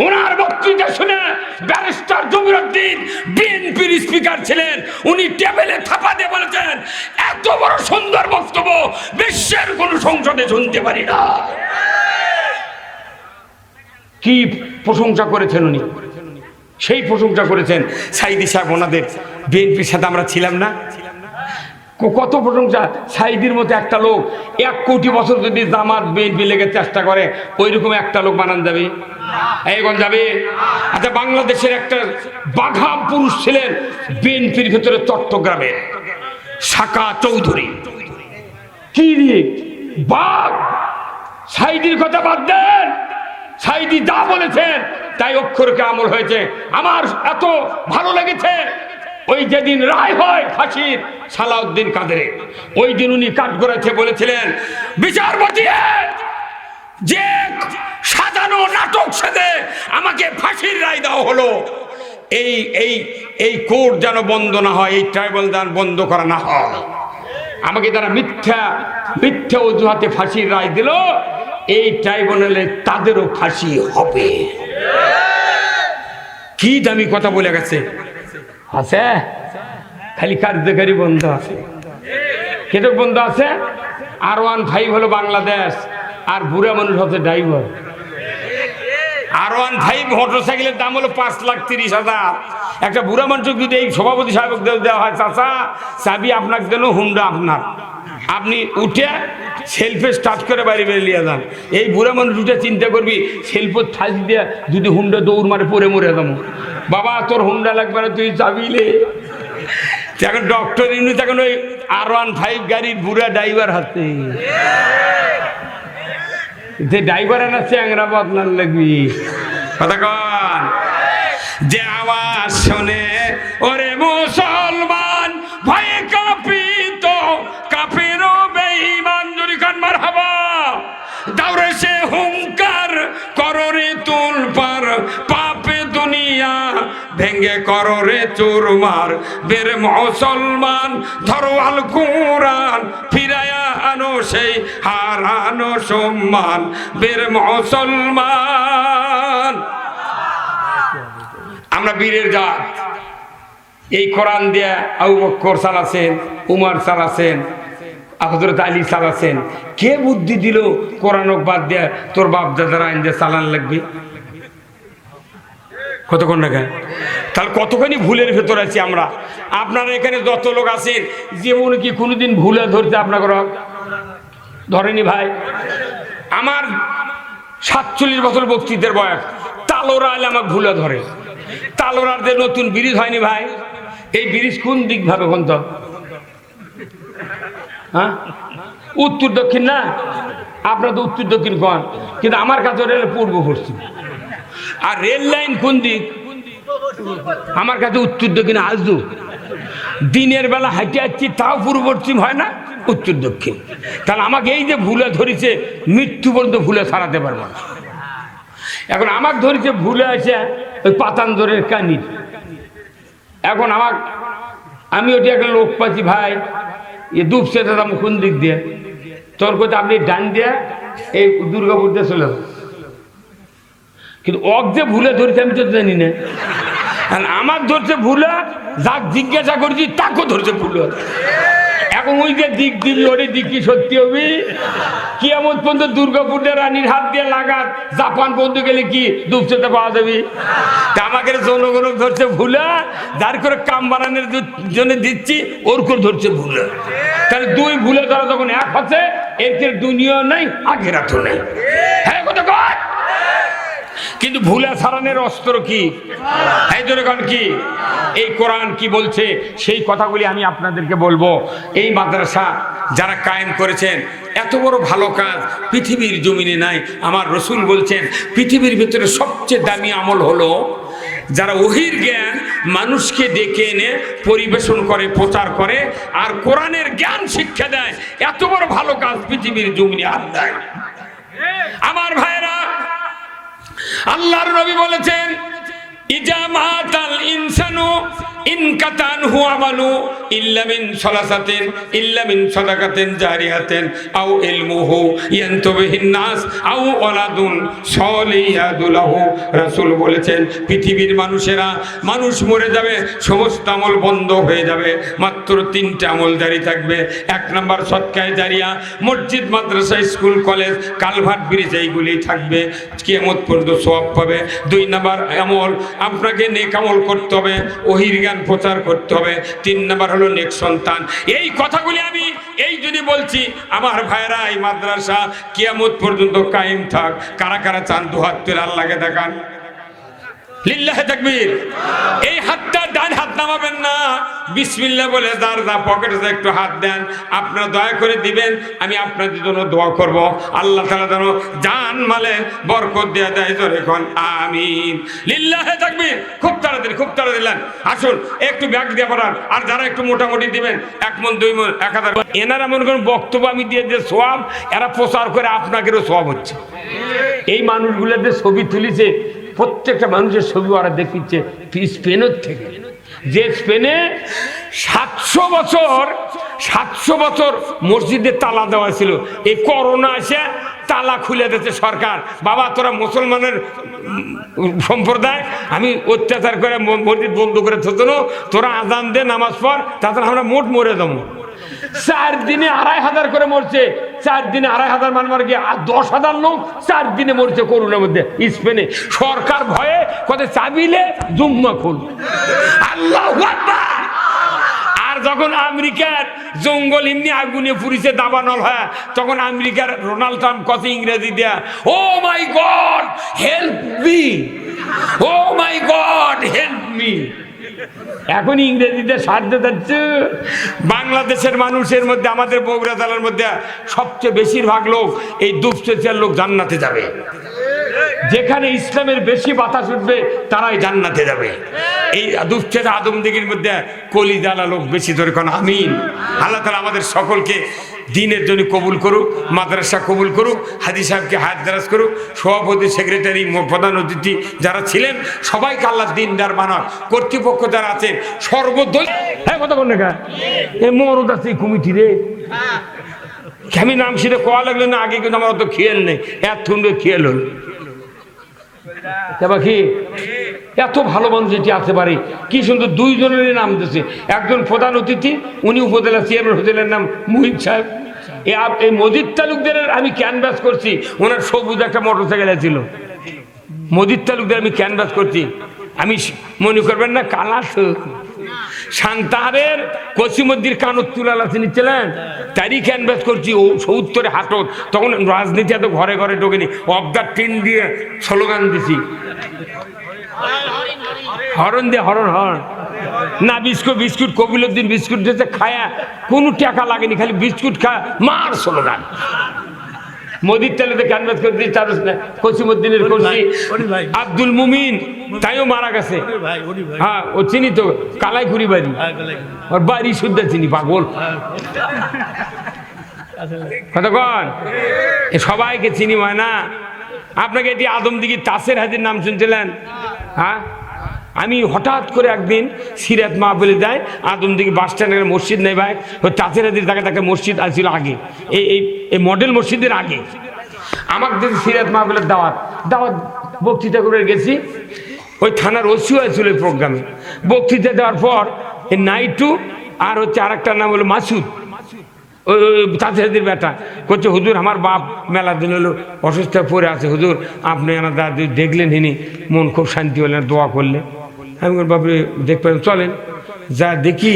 ওনার বক্তৃতা শুনে ব্যারিস্টার জমিরুদ্দিন, বিএনপির স্পিকার ছিলেন, উনি টেবিলে থাপা দিয়ে বলেছেন, এত বড় সুন্দর বক্তব্য বিশ্বের কোন সংসদে শুনতে পারি না। কি প্রশংসা করেছেন উনি, সেই প্রশংসা করেছেন সাইদি সাহেব। ওনাদের বিএনপির সাথে আমরা ছিলাম না, কত প্রশংসা। সাইদির মতো একটা লোক 1 কোটি বছর যদি জামাত বিএনপি লেগে চেষ্টা করে, ওই রকম একটা লোক বানান যাবে? এখন যাবে? আচ্ছা, বাংলাদেশের একটা বাঘা পুরুষ ছিলেন বিএনপির ভেতরে, চট্টগ্রামে সাকা চৌধুরী। কি রে বাঘ! সাইদির কথা বাদ দেন, সাইদি যা বলেছেন তাই অক্ষরকে আমল হয়েছে। আমার এত ভালো লেগেছে, ওই যেদিন রায় হয় ফাঁসির সালাউদ্দিন কাদেরের, ওই দিন উনি কাঠগড়াইতে বলেছিলেন, বিচারপতি যে সাজানো নাটক সেজে আমাকে ফাঁসির রায় দেওয়া হলো, এই কোর্ট যেন বন্ধ না হয়, এই ট্রাইব্যুনাল যেন বন্ধ করা না হয়। আমাকে যারা মিথ্যা অজুহাতে ফাঁসির রায় দিল, এই ট্রাইব্যুনালে তাদেরও ফাঁসি হবে। কি দামি কথা বলে গেছে। আছে খালি কার্যকারী বন্ধ আছে, কেটক বন্ধ আছে। R15 হলো বাংলাদেশ, আর বুড়া মানুষ হচ্ছে ড্রাইভার। R15 মোটরসাইকেলের দাম হলো 5,30,000। একটা বুড়া মানুষ যদি এই সভাপতি সাহেব দেওয়া হয়, চাচা চাবি আপনার জন্য, হুন্ডা আপনার, আপনি উঠে সেলফে স্টার্ট করে বাড়ি বেরিয়ে যান। এই বুড়া মানুষ উঠে চিন্তা করবি, সেলফের থাকি দিয়ে যদি হুন্ডা দৌড় মারে পরে মরে যাবো। বাবা তোর হুন্ডা লাগবে না, তুই চাবিলে এখন ডক্টর ইউনুস এখন ওই R15 গাড়ির বুড়া ড্রাইভার হাতে, যে ড্রাইভার না চ্যাংরা বদলান লাগবি কথা কন। যে আওয়াজ শোনে ওরে মুসলমান ভয়ে কাঁপিত কাফির ও বেঈমান, জোরে কান মারহাবা। দাউরে সে হুঙ্কার কররে তুলপার, পাপে দুনিয়া ভেঙ্গে কররে চুরমার। বের মুসলমান ধরো আল কুরআন, ফিরায়া আনো সেই হারানো সম্মান। বের মুসলমান, আমরা বীরের জাত। এই কোরআন দিয়া আবু বকর চালাছেন, উমর চালাছেন, হযরত আলী চালাছেন। কে বুদ্ধি দিল কোরআন বাদ দিয়া তোর বাপ দাদারা আইন দিয়ে চালান লাগবে? কতক্ষণ না গায়? তাহলে কতখানি ভুলের ভেতর আছি আমরা। আপনারা এখানে যত লোক আছেন, যেমন কি কোনোদিন ভুলে ধরতে আপনাকে ধরেনি ভাই? আমার 47 বছর বক্তৃতার বয়স, তালোরা আলে আমাকে ভুলে ধরে। তালোরার যে নতুন ব্রিজ হয়নি ভাই, এই ব্রিজ কোন দিক ভাবে কোন তো? হ্যাঁ, উত্তর দক্ষিণ না? আপনার তো উত্তর দক্ষিণ কোন, কিন্তু আমার কাছে রেল পূর্ব পশ্চিম। আর রেল লাইন কোন দিক? আমার কাছে উত্তর দক্ষিণ। আজু দিনের বেলা হাঁটে আসছি, তাও পূর্ব পশ্চিম হয় না, উত্তর দক্ষিণ। তাহলে আমাকে এই যে ভুলে ধরেছে, মৃত্যু পর্যন্ত ভুলে ছাড়াতে পারবো না। এখন আমাকে ধরেছে ভুলে আছে ওই পাতানজোরের কানির। এখন আমি ওটি একটা লোক পাচ্ছি, ভাই এ ডুবছে দাদা কোন দিক দিয়ে? তোর কথা আপনি ডান দিয়ে এই দুর্গাপুর দিয়ে চলে যান। কিন্তু অক যে ভুলে ধরেছে আমি তো জানি না। আমার ধরছে ভুলে, যাক জিজ্ঞাসা করছি তাকেও ধরছে ভুলে। এখন ওই যে দিক দিল, ওরে দিক কি সত্যি হবে? কিয়ামত পর্যন্ত দুর্গাপুরের রানীর হাত দিয়ে লাগাত, জাপান পর্যন্ত গেলে কি ডুবছেতে পাওয়া যাবে? তা আমাকে জনগণ ধরছে ভুলে, যার করে কাম বানানোর জন্য দিচ্ছি ওর করে ধরছে ভুলে। তাহলে দুই ভুলে ধরা যখন এক হচ্ছে, এর দুনিয়া নাই আখিরাতও নাই। হ্যাঁ কথা কয়। কিন্তু ভুলে ছাড়ানোর অস্ত্র কি? এই জনগণ কি? এই কোরআন কি বলছে সেই কথাগুলি আমি আপনাদেরকে বলবো। এই মাদ্রাসা যারা কায়েম করেছেন, এত বড় ভালো কাজ পৃথিবীর জমিনে নাই। আমার রসুল বলছেন পৃথিবীর ভিতরে সবচেয়ে দামি আমল হলো যারা ওহির জ্ঞান মানুষকে ডেকে এনে পরিবেশন করে, প্রচার করে, আর কোরআনের জ্ঞান শিক্ষা দেয়। এত বড় ভালো কাজ পৃথিবীর জমিনে আর দেয়। আমার ভাইরা, আল্লাহর নবী বলেছেন ইজা মাতাল ইনসানু ইনকাতান হুয়া আমালু ইল্লা মিন সালাসাতিন ইল্লা মিন সাদাকাতিন জারিয়াতিন আও ইলমুহু ইয়ানতাবিহিন নাস আও ওয়ালাদুন সালিহাদু লাহু। রাসূল বলেছেন পৃথিবীর মানুষ মরে যাবে, সমস্ত আমল বন্ধ হয়ে যাবে, মাত্র 3টা আমল জারি থাকবে। 1 নাম্বার সদকায়ে জারিয়া, মসজিদ মাদ্রাসা স্কুল কলেজ কালভার্ট ব্রিজ এইগুলি থাকবে, কিয়ামত পর্যন্ত সওয়াব পাবে। 2 নাম্বার আমল আপনাকে নেক আমল করতে হবে, ওহির জ্ঞান প্রচার করতে হবে। 3 নাম্বার হলো নেক সন্তান। এই কথাগুলি আমি এই যদি বলছি, আমার ভাইরা এই মাদ্রাসা কিয়ামত পর্যন্ত কায়েম থাক। কারা কারা চান দুহাত তুলে আল্লাহকে দেখান, লিল্লাহি তাকবীর। এই হাতটা ডান হাত নামাবেন না, বিসমিল্লাহ বলে যার যা পকেটে একটু হাত দেন, আপনারা দয়া করে দিবেন। আমি আপনাদের জন্য দোয়া করব, আল্লাহ তাআলা যেন জান মালে বরকত দিয়ে দেয়। জোরে কোন আমিন, লিল্লাহি তাকবীর। খুব তাড়াতাড়ি দিলেন। আসুন একটু ব্যাগ দিয়ে পড়ান, আর যারা একটু মোটামুটি দিবেন 1 মণ 2 মণ 1000। এনারা মনে করেন বক্তব্য আমি দিয়ে যে সওয়াব, এরা প্রচার করে আপনাদেরও সওয়াব হচ্ছে। এই মানুষগুলোদের ছবি তুলিছে, প্রত্যেকটা মানুষের ছবি ওরা দেখিচ্ছে স্পেনের থেকে, যে স্পেনে 700 বছর মসজিদে তালা দেওয়া ছিল। এই করোনা এসে তালা খুলে দিয়েছে সরকার। বাবা তোরা মুসলমানের সম্প্রদায়, আমি অত্যাচার করে মসজিদ বন্ধ করে থতো, তোরা আজান দে নামাজ পড়, তাছাড়া আমরা মোট মরে যাবো। 4 দিনে 2500 করে মরছে। 4 দিনে 2500 মান মার গিয়ে 10,000 লোক 4 দিনে মরছে করোনার মধ্যে স্পেনে। সরকার ভয়ে কত চাবিলে জুম্মা খুল, আল্লাহু আকবার। আর যখন আমেরিকার জঙ্গল এমনি আগুনে পুড়িছে দাবানল হয়, তখন আমেরিকার ডোনাল্ড ট্রাম্প কত ইংরেজি দেয়া, ও মাই গড হেল্প মি, ও মাই গড হেল্প মি। এখন ইংরেজিতে সাহায্য যাচ্ছে। বাংলাদেশের মানুষের মধ্যে, আমাদের বগুড়া জেলার মধ্যে সবচেয়ে বেশিরভাগ লোক এই দুপচেচিয়ার লোক জান্নাতে যাবে। যেখানে ইসলামের বেশি বাতাস উঠবে তারাই জান্নাতে যাবে। এই দুপচেচা আদমদিঘির মধ্যে কলিজালা লোক বেশি ধরে কোন আমিন। আল্লাহ তাআলা আমাদের সকলকে দিনের জন্য কবুল করুক, মাদ্রাসা কবুল করুক, হাজী সাহেবকে হায়াত দারাজ করুক, সভাপতি, সেক্রেটারি, প্রধান অতিথি যারা ছিলেন সবাইকে আল্লাহ দিনদার বানাক। কর্তৃপক্ষ যারা আছে সর্বদল, হ্যাঁ কথা বল না, এ মরদ আছে কমিটি রে, আমি নাম সেটা কোয়া লাগলো না। আগে কিন্তু আমার অত খেয়াল নেই, এত খেয়াল হল কি এত ভালো মানুষ যেটি আসতে পারে, কি সুন্দর দুইজনেরই নাম দিয়েছে। একজন প্রধান অতিথি, উনি উপজেলা চেয়ারম্যান, হোটেলের নাম মুহিত সাহেব। এই মজিদ তালুকদারের আমি ক্যানভাস করছি, ওনার সবুজ একটা মোটরসাইকেল ছিল। মজিদ তালুকদার আমি ক্যানভাস করছি, আমি মনে করবেন না কালাস সান্তাহারের কসিমদ্দির কানত তুলালা চিনিছিলেন, তারই ক্যানভাস করছি। ও ৭০ হাটত, তখন রাজনীতি এত ঘরে ঘরে ঢোকেনি, অবদার টিন দিয়ে স্লোগান দিছি, হরণ দিয়ে হরণ হরণ না, বিস্কুট কবিলুদ্দিন বিস্কুট দিয়েছে, খায়া কোনো টাকা লাগেনি, খালি বিস্কুট খায় মার স্লোগান। মোদির তেলেতে ক্যানভাস করে দিয়ে চারুস না, কসিমুদ্দিনের করছি, আব্দুল মুমিন তাইও মারা গেছে। হ্যাঁ ও চিনি তো, কালাইখুড়ি বাড়ি, ওর বাড়ি শুদ্ধ চিনি, পাগল কতক্ষণ সবাইকে চিনি হয় না। আপনাকে এটি আদমদিঘি তাসের হাজির নাম শুনছিলেন? হ্যাঁ, আমি হঠাৎ করে একদিন সিরাত মাহফিলে যাই, আদমদিঘি বাস স্ট্যান্ডের মসজিদ নেই ভাই, ওই তাসের হাজির তাকে তাকে মসজিদ আসছিল আগে, এই মডেল মসজিদের আগে। আমাকে দেখি সিরাত মাহফিলের দাওয়াত বক্তৃতা করে গেছি, ওই থানার ওসিও আসছিল ওই প্রোগ্রামে। বক্তৃতা দেওয়ার পর এই নাইটু আর হচ্ছে আর একটা নাম হলো মাসুদ, ওই তাঁতির বেটা করছে, হুজুর আমার বাপ মেলা দিন হলো অসুস্থ পড়ে আছে, হুজুর আপনি এনার দেখলেন, হিনি মন খুব শান্তি হলেন, দোয়া করলে। আমি বাপরে দেখবেন চলেন, যা দেখি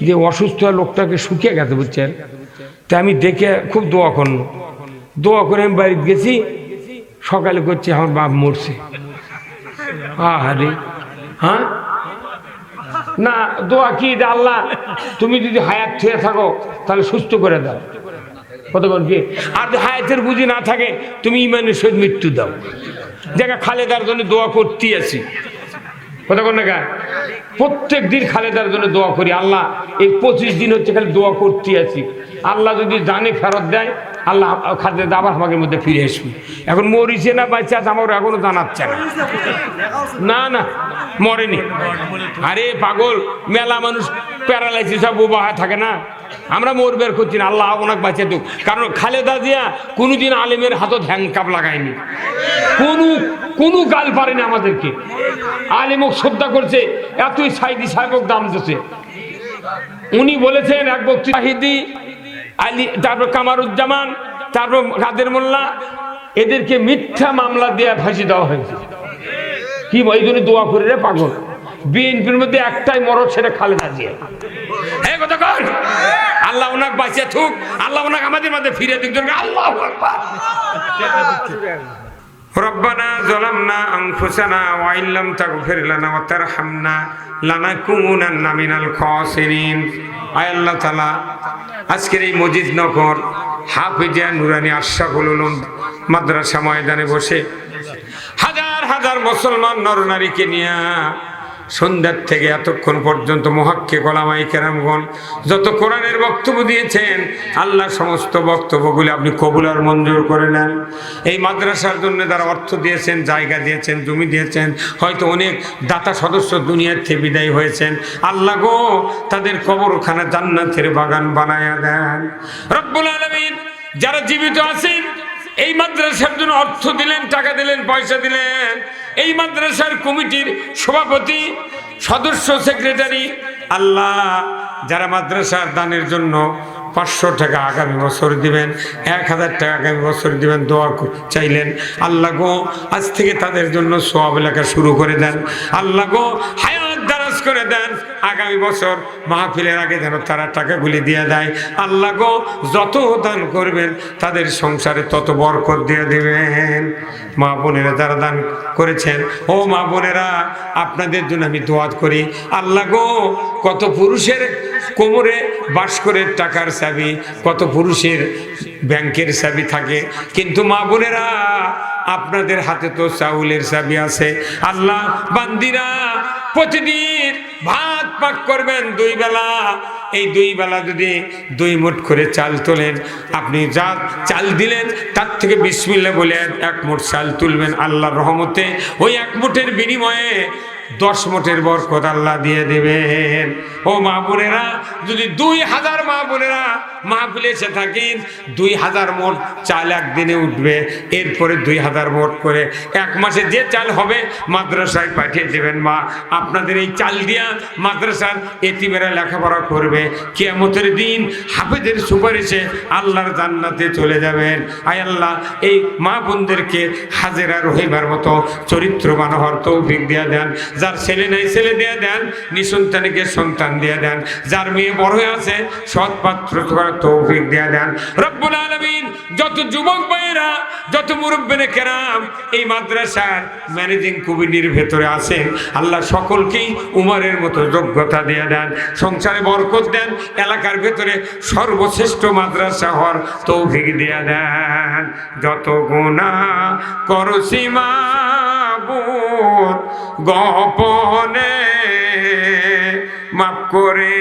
যে অসুস্থ লোকটাকে শুকিয়ে গেছে বুঝছেন। তা আমি দেখে খুব দোয়া করে আমি বাড়িতে গেছি, সকালে করছি আমার বাপ মরছে। আরে হ্যাঁ না, দোয়া কি আল্লাহ তুমি যদি হায়াত ছুঁয়ে থাকো তাহলে সুস্থ করে দাও, কতক্ষণ কি, আর হায়াতের বুঝি না থাকে তুমি ইমানের সহিত মৃত্যু দাও। দেখা খালেদার জন্য দোয়া করতেই আছি, কতক্ষণ না, প্রত্যেক দিন খালেদার জন্য দোয়া করি। আল্লাহ এই 25 দিন হচ্ছে খালি দোয়া করতেই আছি, আল্লাহ যদি জানে ফেরত দেয় আল্লাহ খালেদা আবার আমাদের মধ্যে ফিরে আসবে। এখন মরিছে না বাচ্চা আমার এখনো জানাচ্ছে না, না মরেনি। আরে পাগল, মেলা মানুষ প্যারালাইসিস সব বোবা থাকে না, আমরা মরবের করছি না, আল্লাহ ওনাকে বাঁচিয়ে দেব। কারণ খালেদা জিয়া কোনোদিন আলেমের হাতত হ্যাংকাপ লাগায়নি, কোনো গাল পারেনি আমাদেরকে, আলেমক শ্রদ্ধা করছে, এতই সাইদি সাহেবক দাম দিচ্ছে। উনি বলেছেন এক বক্তৃতাহিদি আলী, তারপর কামারুজ্জামান, তারপর কাদের মোল্লা, এদেরকে মিথ্যা মামলা দিয়ে ফাঁসি দেওয়া হয়েছে। কি এই জন্য দোয়া করে রে পাগল, বিএনপির মধ্যে একটাই মরদ, সেটা খালেদা জিয়া। হ্যাঁ কথা কর, আল্লাহ ওনাকে বাঁচিয়ে থুক, আল্লাহ ওনাকে আমাদের মধ্যে ফিরে দিক। আল্লাহু আকবার। রব্বানা যালামনা আনফুসানা ওয়া ইল্লাম তাগফির লানা ওয়া তারহামনা লানাকুনান্না মিনাল খাসিরিন। আয় আল্লাহ তাআলা, আজকের এই মজিদনগর হাফিজিয়া নুরানি আশরাফুল উলুম মাদ্রাসা ময়দানে বসে হাজার হাজার মুসলমান নরনারীকে নিয়ে সন্ধ্যার থেকে এতক্ষণ পর্যন্ত মুহাক্কিক ওলামায়ে কেরামগণ যত কোরআনের বক্তব্য দিয়েছেন, আল্লাহ সমস্ত বক্তব্যগুলি আপনি কবুল আর মঞ্জুর করে নেন। এই মাদ্রাসার জন্য যারা অর্থ দিয়েছেন, জায়গা দিয়েছেন, জমি দিয়েছেন, হয়তো অনেক দাতা সদস্য দুনিয়ার থেকে বিদায় হয়েছেন, আল্লাহ গো তাদের কবরখানা জান্নাতের বাগান বানায়া দেন রব্বুল আলামিন। যারা জীবিত আছেন, এই মাদ্রাসার জন্য অর্থ দিলেন, টাকা দিলেন, পয়সা দিলেন, এই মাদ্রাসার কমিটির সভাপতি, সদস্য, সেক্রেটারি, আল্লাহ যারা মাদ্রাসার দানের জন্য 500 টাকা আগামী বছর দিবেন, 1000 টাকা আগামী বছর দিবেন, দোয়া চাইলেন, আল্লাহ গো আজ থেকে তাদের জন্য সওয়াব লেখা শুরু করে দেন। আল্লাহ গো হায়াত দ্বারা করে দেন, আগামী বছর মাহফিলের আগে যেন তারা টাকাগুলি দিয়ে দেয়। আল্লাহ গো, যত দান করবেন তাদের সংসারে তত বরকত দিয়ে দেবেন। মা বোনেরা যারা দান করেছেন, ও মা বোনেরা, আপনাদের জন্য আমি দোয়া করি। আল্লাহ গো, কত পুরুষের কোমরে বাস করে টাকার চাবি, কত পুরুষের ব্যাংকের চাবি থাকে, কিন্তু মা বোনেরা আপনাদের হাতে তো চাউলের চাবি আছে। আল্লাহ, বান্দিরা প্রতিদিন ভাত পাক করবেন 2 বেলা, এই 2 বেলা যদি 2 মুঠ করে চাল তোলেন, আপনি যা চাল দিলেন তার থেকে বিসমিল্লাহ বলে 1 মুঠ চাল তুলবেন, আল্লাহর রহমতে ওই 1 মুঠের বিনিময়ে 10 মুঠের বরকত আল্লাহ দিয়ে দেবেন। ও মা বোনেরা, যদি 2000 মা বোনেরা মাহফিলে এসে থাকেন, 2000 মোট চাল একদিনে উঠবে। এরপরে 2000 মোট করে 1 মাসে যে চাল হবে মাদ্রাসায় পাঠিয়ে দেবেন। মা, আপনাদের এই চাল দিয়া মাদ্রাসার এতিমেরা লেখাপড়া করবে, কিয়ামতের দিন হাফেজের সুপারিশে আল্লাহর জান্নাতে চলে যাবেন। আয় আল্লাহ, এই মা বোনদেরকে হাজেরা রহিমার মতো চরিত্রবান হওয়ার তৌফিক দিয়ে দেন। যার ছেলে নাই ছেলে দিয়ে দেন, নিঃসন্তানকে সন্তান দিয়ে দেন, যার মেয়ে বড় হয়ে আছে সৎ পাত্র করার তৌফিক দিয়ে দেন। রব্বুল আলামিন, যত যুবক ভাইয়েরা, যত মুরব্বিনে কেরাম এই মাদ্রাসার ম্যানেজিং কমিটির ভেতরে আছেন, আল্লাহ সকলকেই উমরের মতো যোগ্যতা দিয়ে দেন, সংসারে বরকত দেন, এলাকার ভেতরে সর্বশ্রেষ্ঠ মাদ্রাসা হওয়ার তৌফিক দিয়ে দেন। যত গুনাহ করছি মাবুদ গোপনে মাফ করে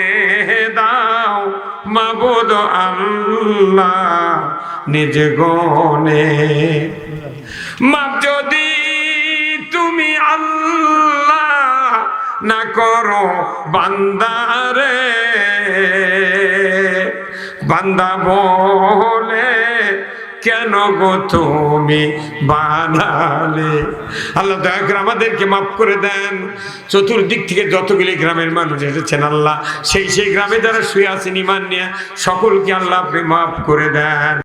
দাও মাবুদ আল্লাহ নিজ গনে। মাফ যদি তুমি আল্লাহ না করো বান্দারে, বান্দা বলে কেন গো তুমি বানালে। আল্লাহ দয়া করে আমাদেরকে মাফ করে দেন। চতুর্দিক থেকে যতগুলি গ্রামের মানুষ এসেছেন আল্লাহ, সেই গ্রামে যারা শুয়ে আছেন ইমান নিয়ে, সকলকে আল্লাহ আপনি মাফ করে দেন।